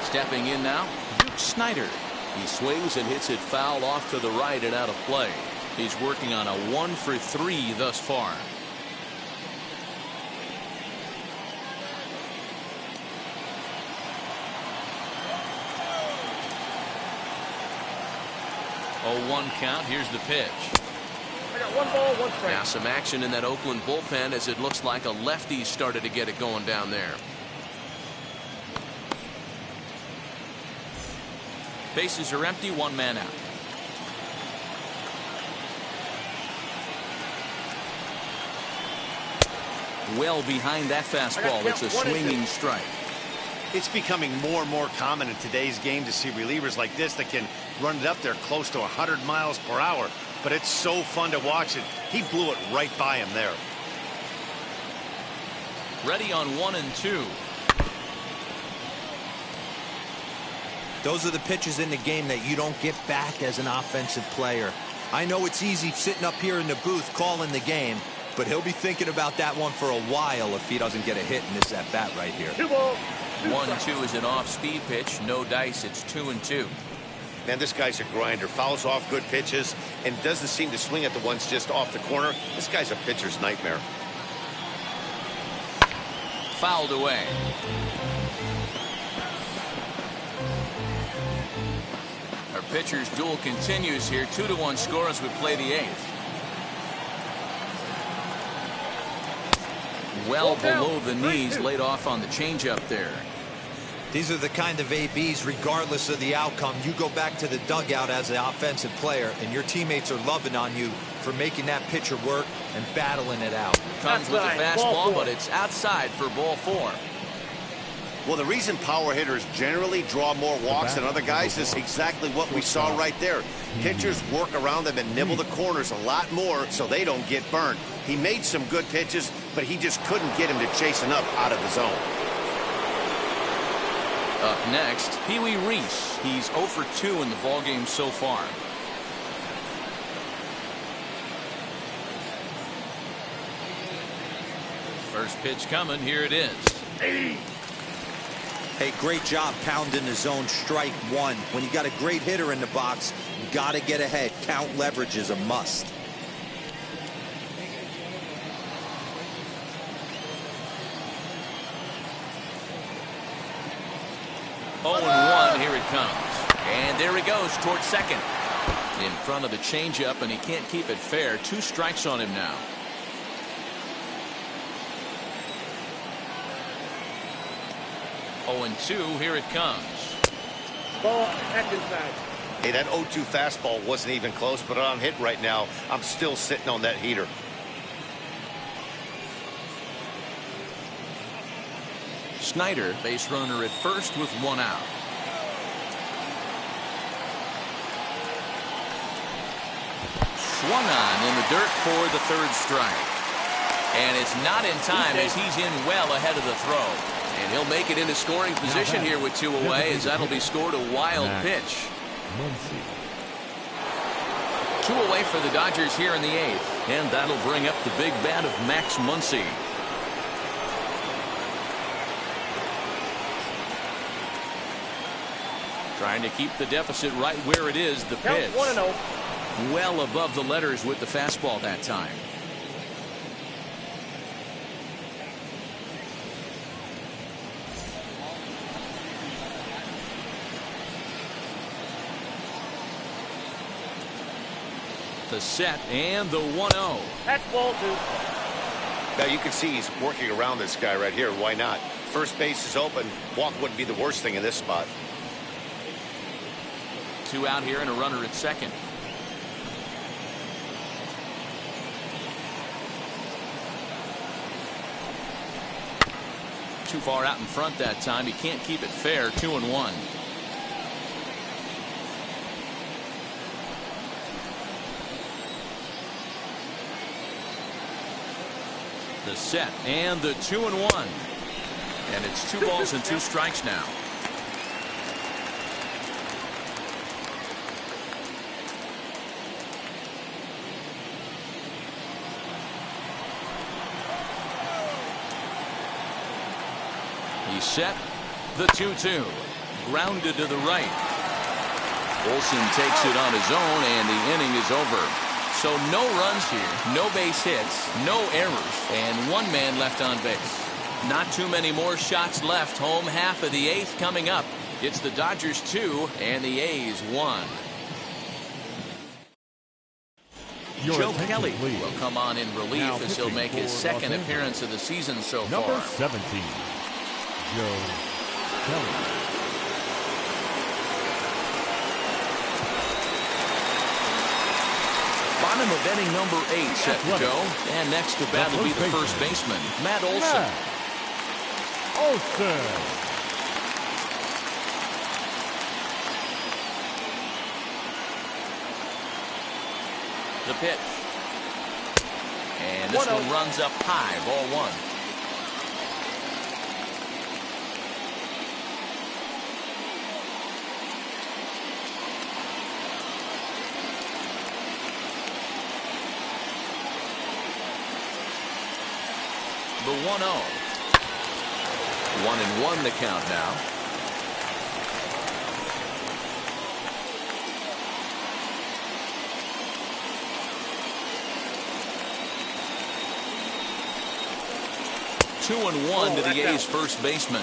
Stepping in now, Snyder. He swings and hits it foul off to the right and out of play. He's working on a 1-for-3 thus far. Oh, 1 count. Here's the pitch. I got 1 ball, 1 strike. Now some action in that Oakland bullpen as it looks like a lefty started to get it going down there. Bases are empty, 1 man out. Well behind that fastball. It's a swinging strike. It's becoming more and more common in today's game to see relievers like this that can run it up there close to 100 miles per hour. But it's so fun to watch it. He blew it right by him there. Ready on 1 and 2. Those are the pitches in the game that you don't get back as an offensive player. I know it's easy sitting up here in the booth calling the game, but he'll be thinking about that one for a while if he doesn't get a hit in this at bat right here. 2 ball. 1-2 is an off-speed pitch. No dice. It's 2-2. Man, this guy's a grinder. Fouls off good pitches and doesn't seem to swing at the ones just off the corner. This guy's a pitcher's nightmare. Fouled away. Our pitcher's duel continues here. 2-1 score as we play the 8th. Well below the knees, laid off on the changeup there. These are the kind of ABs, regardless of the outcome. You go back to the dugout as an offensive player, and your teammates are loving on you for making that pitcher work and battling it out. Comes with a fastball, but it's outside for ball 4. Well, the reason power hitters generally draw more walks than other guys is exactly what we saw right there. Pitchers work around them and nibble the corners a lot more so they don't get burned. He made some good pitches, but he just couldn't get him to chase enough out of the zone. Up next, Pee Wee Reese. He's 0 for 2 in the ballgame so far. First pitch coming. Here it is. Hey, great job pounding the zone. Strike 1. When you got a great hitter in the box, you got to get ahead. Count leverage is a must. Oh, and 1. Here it comes. And there he goes towards second. In front of the changeup, and he can't keep it fair. 2 strikes on him now. Oh, and 2. Here it comes. Ball, back inside. Hey, that 0-2 fastball wasn't even close, but I'm hit right now. I'm still sitting on that heater. Snyder, base runner at first with 1 out. One on in the dirt for the third strike. And it's not in time as he's in well ahead of the throw. And he'll make it into scoring position here with 2 away, as that'll be scored a wild pitch. 2 away for the Dodgers here in the 8th. And that'll bring up the big bat of Max Muncy. Trying to keep the deficit right where it is. The pitch. 1-0. Well above the letters with the fastball that time. The set and the 1-0. That's ball 2. Now you can see he's working around this guy right here. Why not? First base is open. Walk wouldn't be the worst thing in this spot. 2 out here and a runner at second. Too far out in front that time. He can't keep it fair. 2-1. The set and the 2-1. And it's 2 balls and 2 strikes now. He's set. The 2-2. Grounded to the right. Olsen takes it on his own, and the inning is over. So no runs here, no base hits, no errors, and 1 man left on base. Not too many more shots left. Home half of the 8th coming up. It's the Dodgers 2 and the A's 1. Joe Kelly will come on in relief as he'll make his second appearance of the season so far. Number 17, Joe Kelly. Bottom of inning number 8 set to go. And next to bat will be the first baseman, Matt Olson. The pitch. And this one runs up high, ball 1. The 1-0. 1-1 the count now. Two and one to the A's first baseman.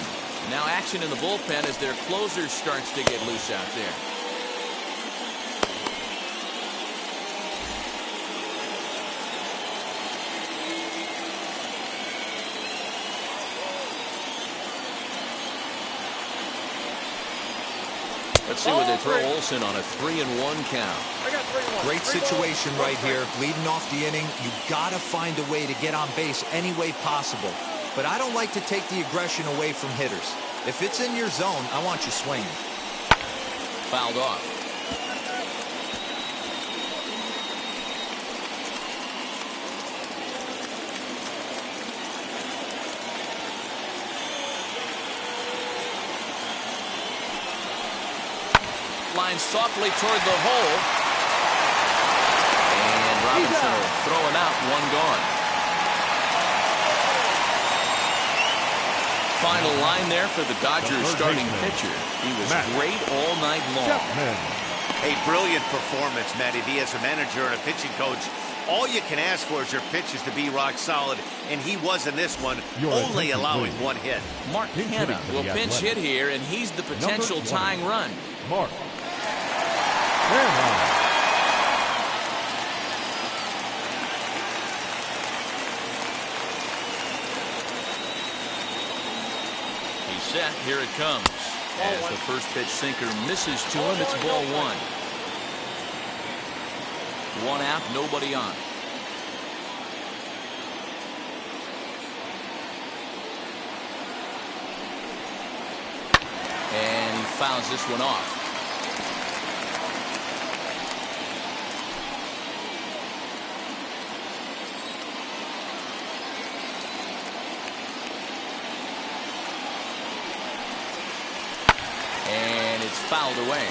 Now action in the bullpen as their closer starts to get loose out there. Let's see what they throw Olsen on a 3-1 count. Great situation right here. Leading off the inning, you got to find a way to get on base any way possible. But I don't like to take the aggression away from hitters. If it's in your zone, I want you swinging. Fouled off. Line softly toward the hole. And Robinson will throw it out, 1 gone. Final line there for the Dodgers starting pitcher. He was great all night long. A brilliant performance, Matt. If he has a manager and a pitching coach, all you can ask for is your pitches to be rock solid, and he was in this one, only allowing 1 hit. Mark Hanna will pinch hit here, and he's the potential tying run. Mark. He's set. Here it comes. As the first pitch sinker misses to him, it's ball 1. 1 out, nobody on. And he fouls this one off. fouled away.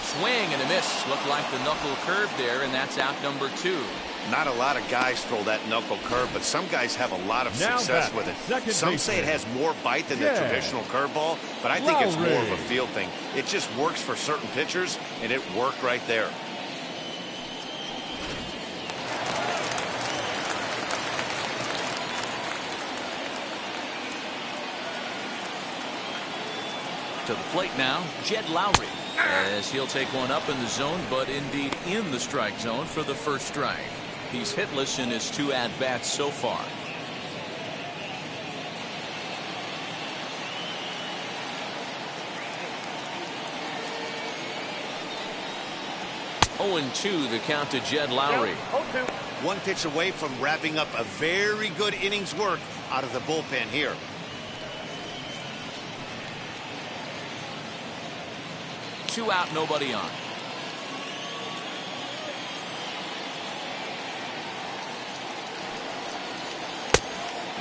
Swing and a miss. Looked like the knuckle curve there, and that's out number 2. Not a lot of guys throw that knuckle curve, but some guys have a lot of success with it. Some say it has more bite than the traditional curveball, but I think it's more of a feel thing. It just works for certain pitchers, and it worked right there. To the plate now, Jed Lowry, as he'll take one up in the zone, but indeed in the strike zone for the first strike. He's hitless in his 2 at-bats so far. Oh, 0-2 the count to Jed Lowry. One pitch away from wrapping up a very good innings work out of the bullpen here. Two out, nobody on.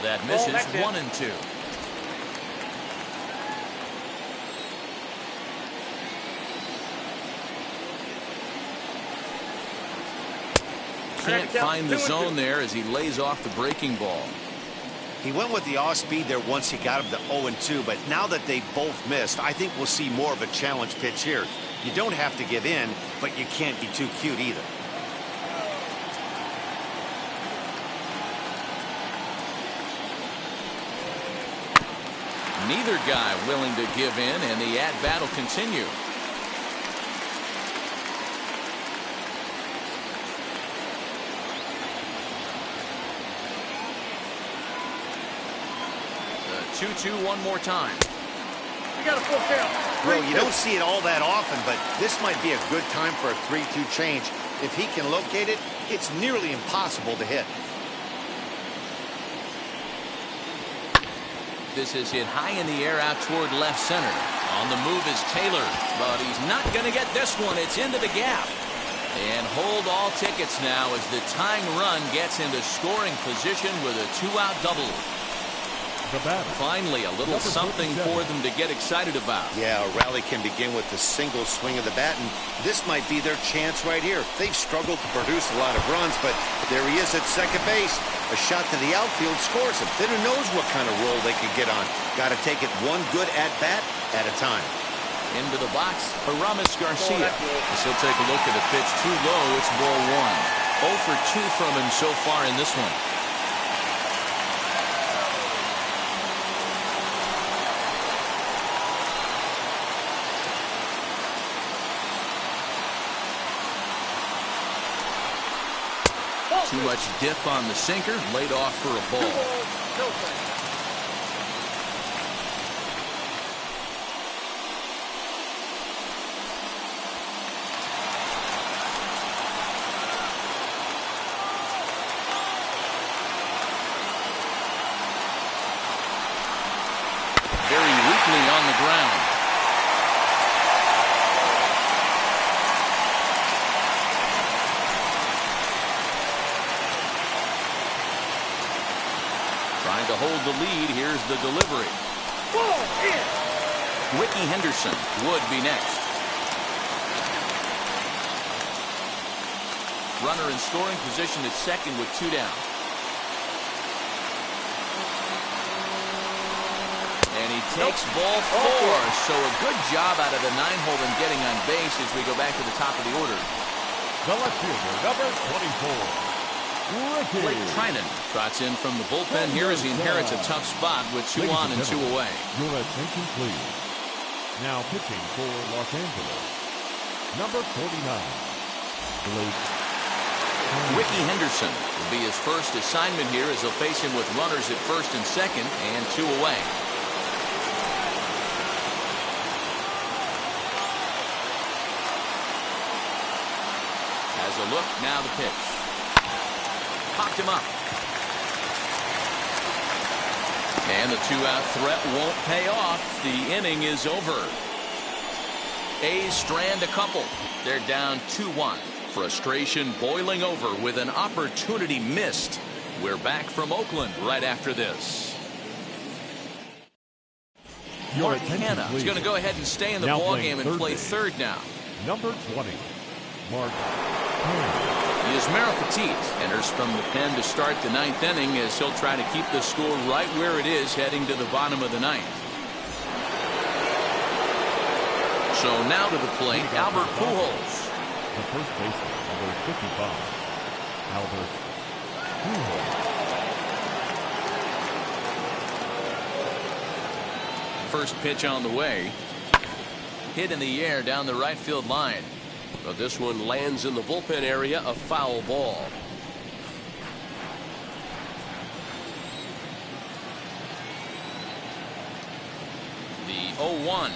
That misses. 1-2. Can't find the zone there as he lays off the breaking ball. He went with the off speed there once he got him to 0-2, but now that they both missed, I think we'll see more of a challenge pitch here. You don't have to give in, but you can't be too cute either. Neither guy willing to give in, and the at-bat will continue. The 2-2 one more time. You got a full count. Well, you don't see it all that often, but this might be a good time for a 3-2 change. If he can locate it, it's nearly impossible to hit. This is hit high in the air out toward left center. On the move is Taylor, but he's not going to get this one. It's into the gap. And hold all tickets now as the tying run gets into scoring position with a 2-out double. Finally, a little something for them to get excited about. Yeah, a rally can begin with the single swing of the bat, and this might be their chance right here. They've struggled to produce a lot of runs, but there he is at second base. A shot to the outfield scores him. Then who knows what kind of roll they could get on. Got to take it one good at-bat at a time. Into the box, Aramis Garcia. As he'll take a look at a pitch too low. It's ball 1. 0 for 2 from him so far in this one. Too much dip on the sinker, laid off for a ball. Very weakly on the ground. Trying to hold the lead. Here's the delivery. Ricky Henderson would be next. Runner in scoring position at second with 2 down. And he takes ball 4. So a good job out of the 9-hole in getting on base as we go back to the top of the order. The left fielder, number 24. Blake Trinan trots in from the bullpen here as he inherits a tough spot with 2 on and 2 away. Your attention, please. Now pitching for Los Angeles, number 49, Blake. Ricky Henderson will be his first assignment here as he'll face him with runners at first and second and 2 away. As a look, now the pitch. Popped him up. And the 2-out threat won't pay off. The inning is over. A's strand a couple. They're down 2-1. Frustration boiling over with an opportunity missed. We're back from Oakland right after this. Mark Hanna is going to go ahead and stay in the ballgame and play third now. Number 20, Mark Hanna. Yusmeiro Petit enters from the pen to start the ninth inning as he'll try to keep the score right where it is heading to the bottom of the ninth. So now to the plate, Albert Pujols. The first baseman, number 55, Albert Pujols. First pitch on the way. Hit in the air down the right field line. But this one lands in the bullpen area, a foul ball. The 0-1.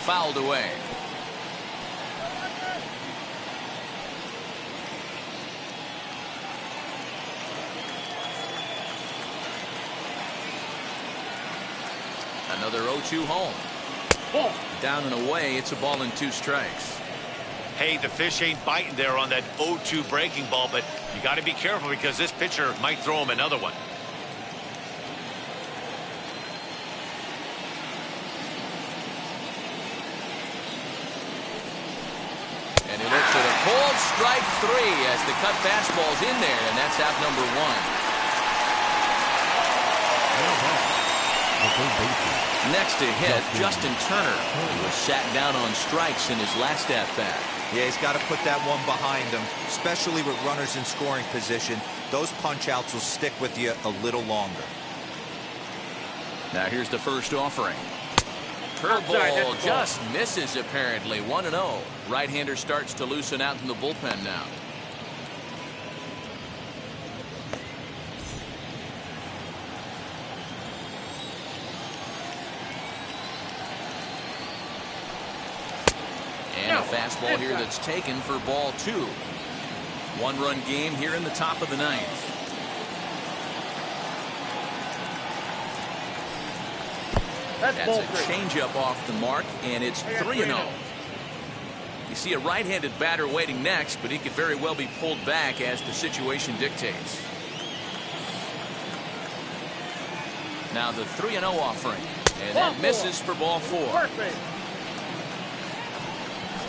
Fouled away. Another 0-2 home. Ball. Down and away. It's a ball and 2 strikes. Hey, the fish ain't biting there on that 0-2 breaking ball, but you got to be careful because this pitcher might throw him another one. And he looks at a cold strike 3 as the cut fastball's in there, and that's out number 1. Next to hit, Justin Turner, who was sat down on strikes in his last at-bat. Yeah, he's got to put that one behind him, especially with runners in scoring position. Those punch-outs will stick with you a little longer. Now here's the first offering. Curveball just misses apparently. 1-0. Right-hander starts to loosen out in the bullpen now. And a fastball here that's taken for ball 2. 1-run game here in the top of the ninth. That's a changeup off the mark, and it's 3-0. You see a right-handed batter waiting next, but he could very well be pulled back as the situation dictates. Now the 3-0 offering, and that misses for ball 4.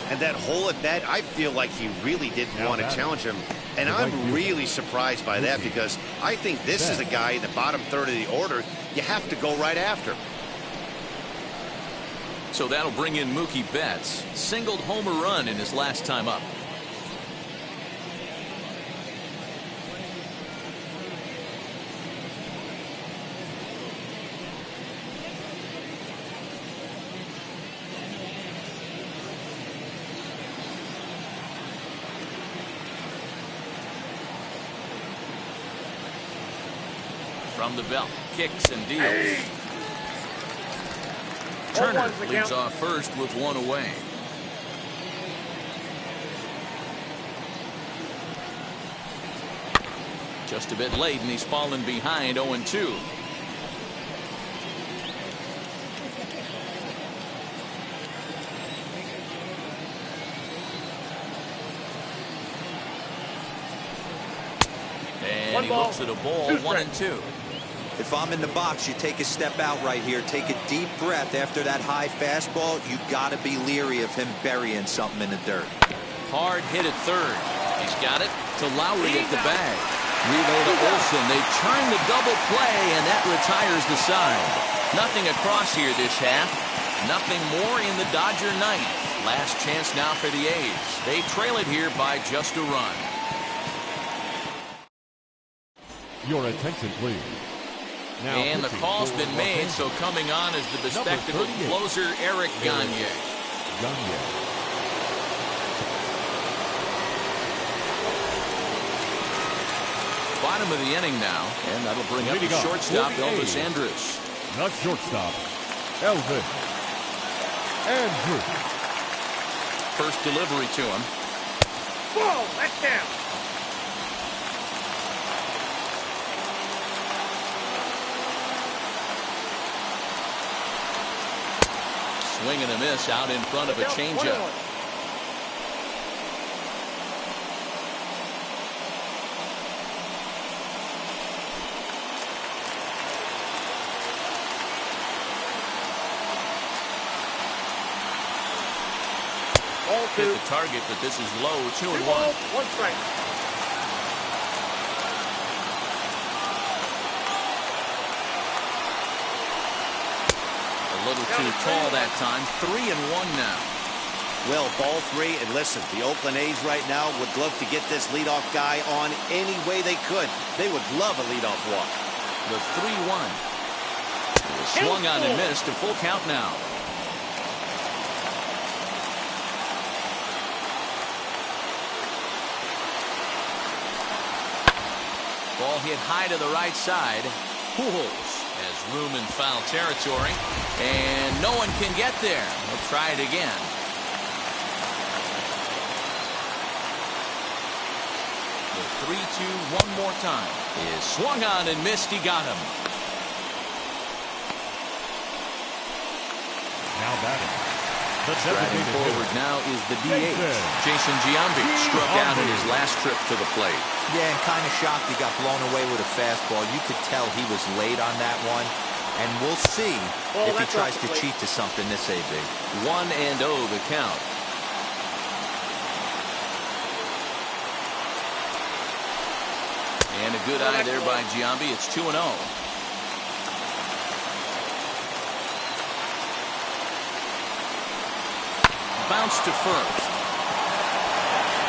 And that hole at bat, I feel like he really didn't want to challenge him. And I'm really surprised by that because I think this is a guy in the bottom third of the order you have to go right after. So that'll bring in Mookie Betts. Singled homer run in his last time up. From the belt, kicks and deals. Turner leads off first with 1 away. Just a bit late, and he's fallen behind 0-2. And he looks at a ball, 1-2. If I'm in the box, you take a step out right here. Take a deep breath after that high fastball. You got to be leery of him burying something in the dirt. Hard hit at third. He's got it to Lowry at the bag. Revo to Olsen. They turn the double play, and that retires the side. Nothing across here this half. Nothing more in the Dodger ninth. Last chance now for the A's. They trail it here by just a run. Your attention, please. Now and the call's been made, so coming on is the bespectacled closer, Eric Gagne. Bottom of the inning now, and that'll bring up the shortstop, Elvis Andrus. Not shortstop, Elvis Andrus. First delivery to him. Ball, that's down. Swing and a miss out in front of a changeup. Hit the target, but this is low. 2-1. 1 strike. A little too tall that time. 3-1 now. Well, ball 3, and listen, the Oakland A's right now would love to get this leadoff guy on any way they could. They would love a leadoff walk. The 3-1. Swung on and missed. A full count now. Ball hit high to the right side. Pujols has room in foul territory, and no one can get there. He'll try it again. The 3-2 one more time is swung on and missed. He got him. Now batting. Striding forward now is the DH. Jason Giambi struck out in his last trip to the plate. Yeah, and kind of shocked he got blown away with a fastball. You could tell he was late on that one. And we'll see if he tries to cheat to something this AB. 1-0 the count. And a good eye there by Giambi. It's 2-0. Bounce to first.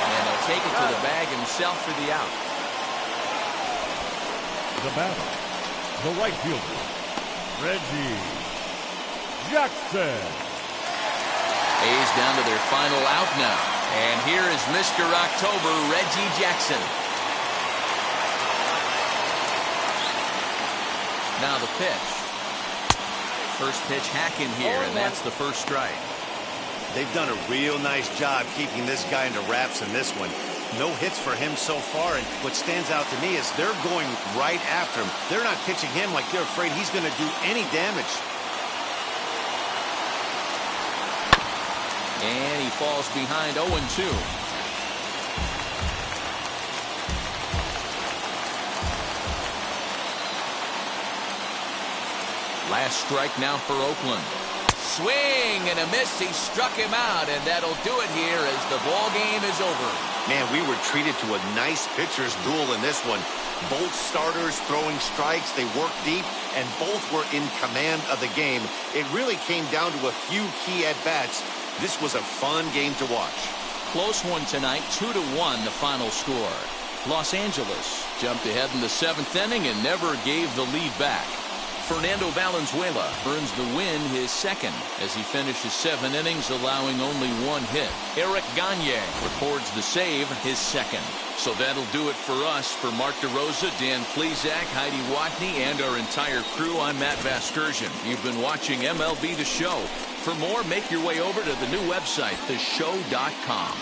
And he'll take it to the bag himself for the out. The batter, the right fielder, Reggie Jackson. A's down to their final out now. And here is Mr. October, Reggie Jackson. Now the pitch. First pitch hack in here, and that's the first strike. They've done a real nice job keeping this guy into wraps in this one. No hits for him so far, and what stands out to me is they're going right after him. They're not pitching him like they're afraid he's going to do any damage. And he falls behind 0-2. Last strike now for Oakland. Swing and a miss. He struck him out, and that'll do it here as the ball game is over. Man, we were treated to a nice pitcher's duel in this one. Both starters throwing strikes. They worked deep, and both were in command of the game. It really came down to a few key at-bats. This was a fun game to watch. Close one tonight, 2-1 the final score. Los Angeles jumped ahead in the 7th inning and never gave the lead back. Fernando Valenzuela earns the win, his second, as he finishes 7 innings, allowing only 1 hit. Eric Gagne records the save, his second. So that'll do it for us. For Mark DeRosa, Dan Plesac, Heidi Watney, and our entire crew, I'm Matt Vasgersian. You've been watching MLB The Show. For more, make your way over to the new website, theshow.com.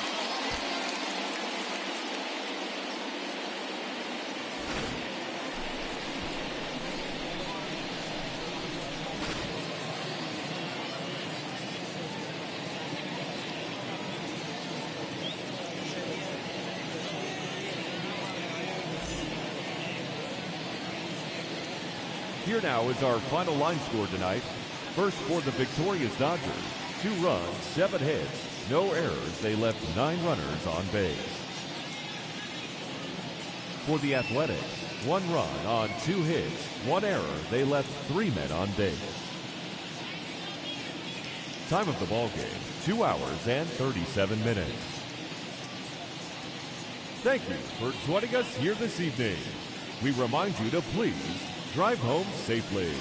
Here now is our final line score tonight. First for the victorious Dodgers, 2 runs, 7 hits, no errors. They left 9 runners on base. For the Athletics, 1 run on 2 hits, 1 error. They left 3 men on base. Time of the ball game, 2 hours and 37 minutes. Thank you for joining us here this evening. We remind you to please drive home safely.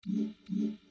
1.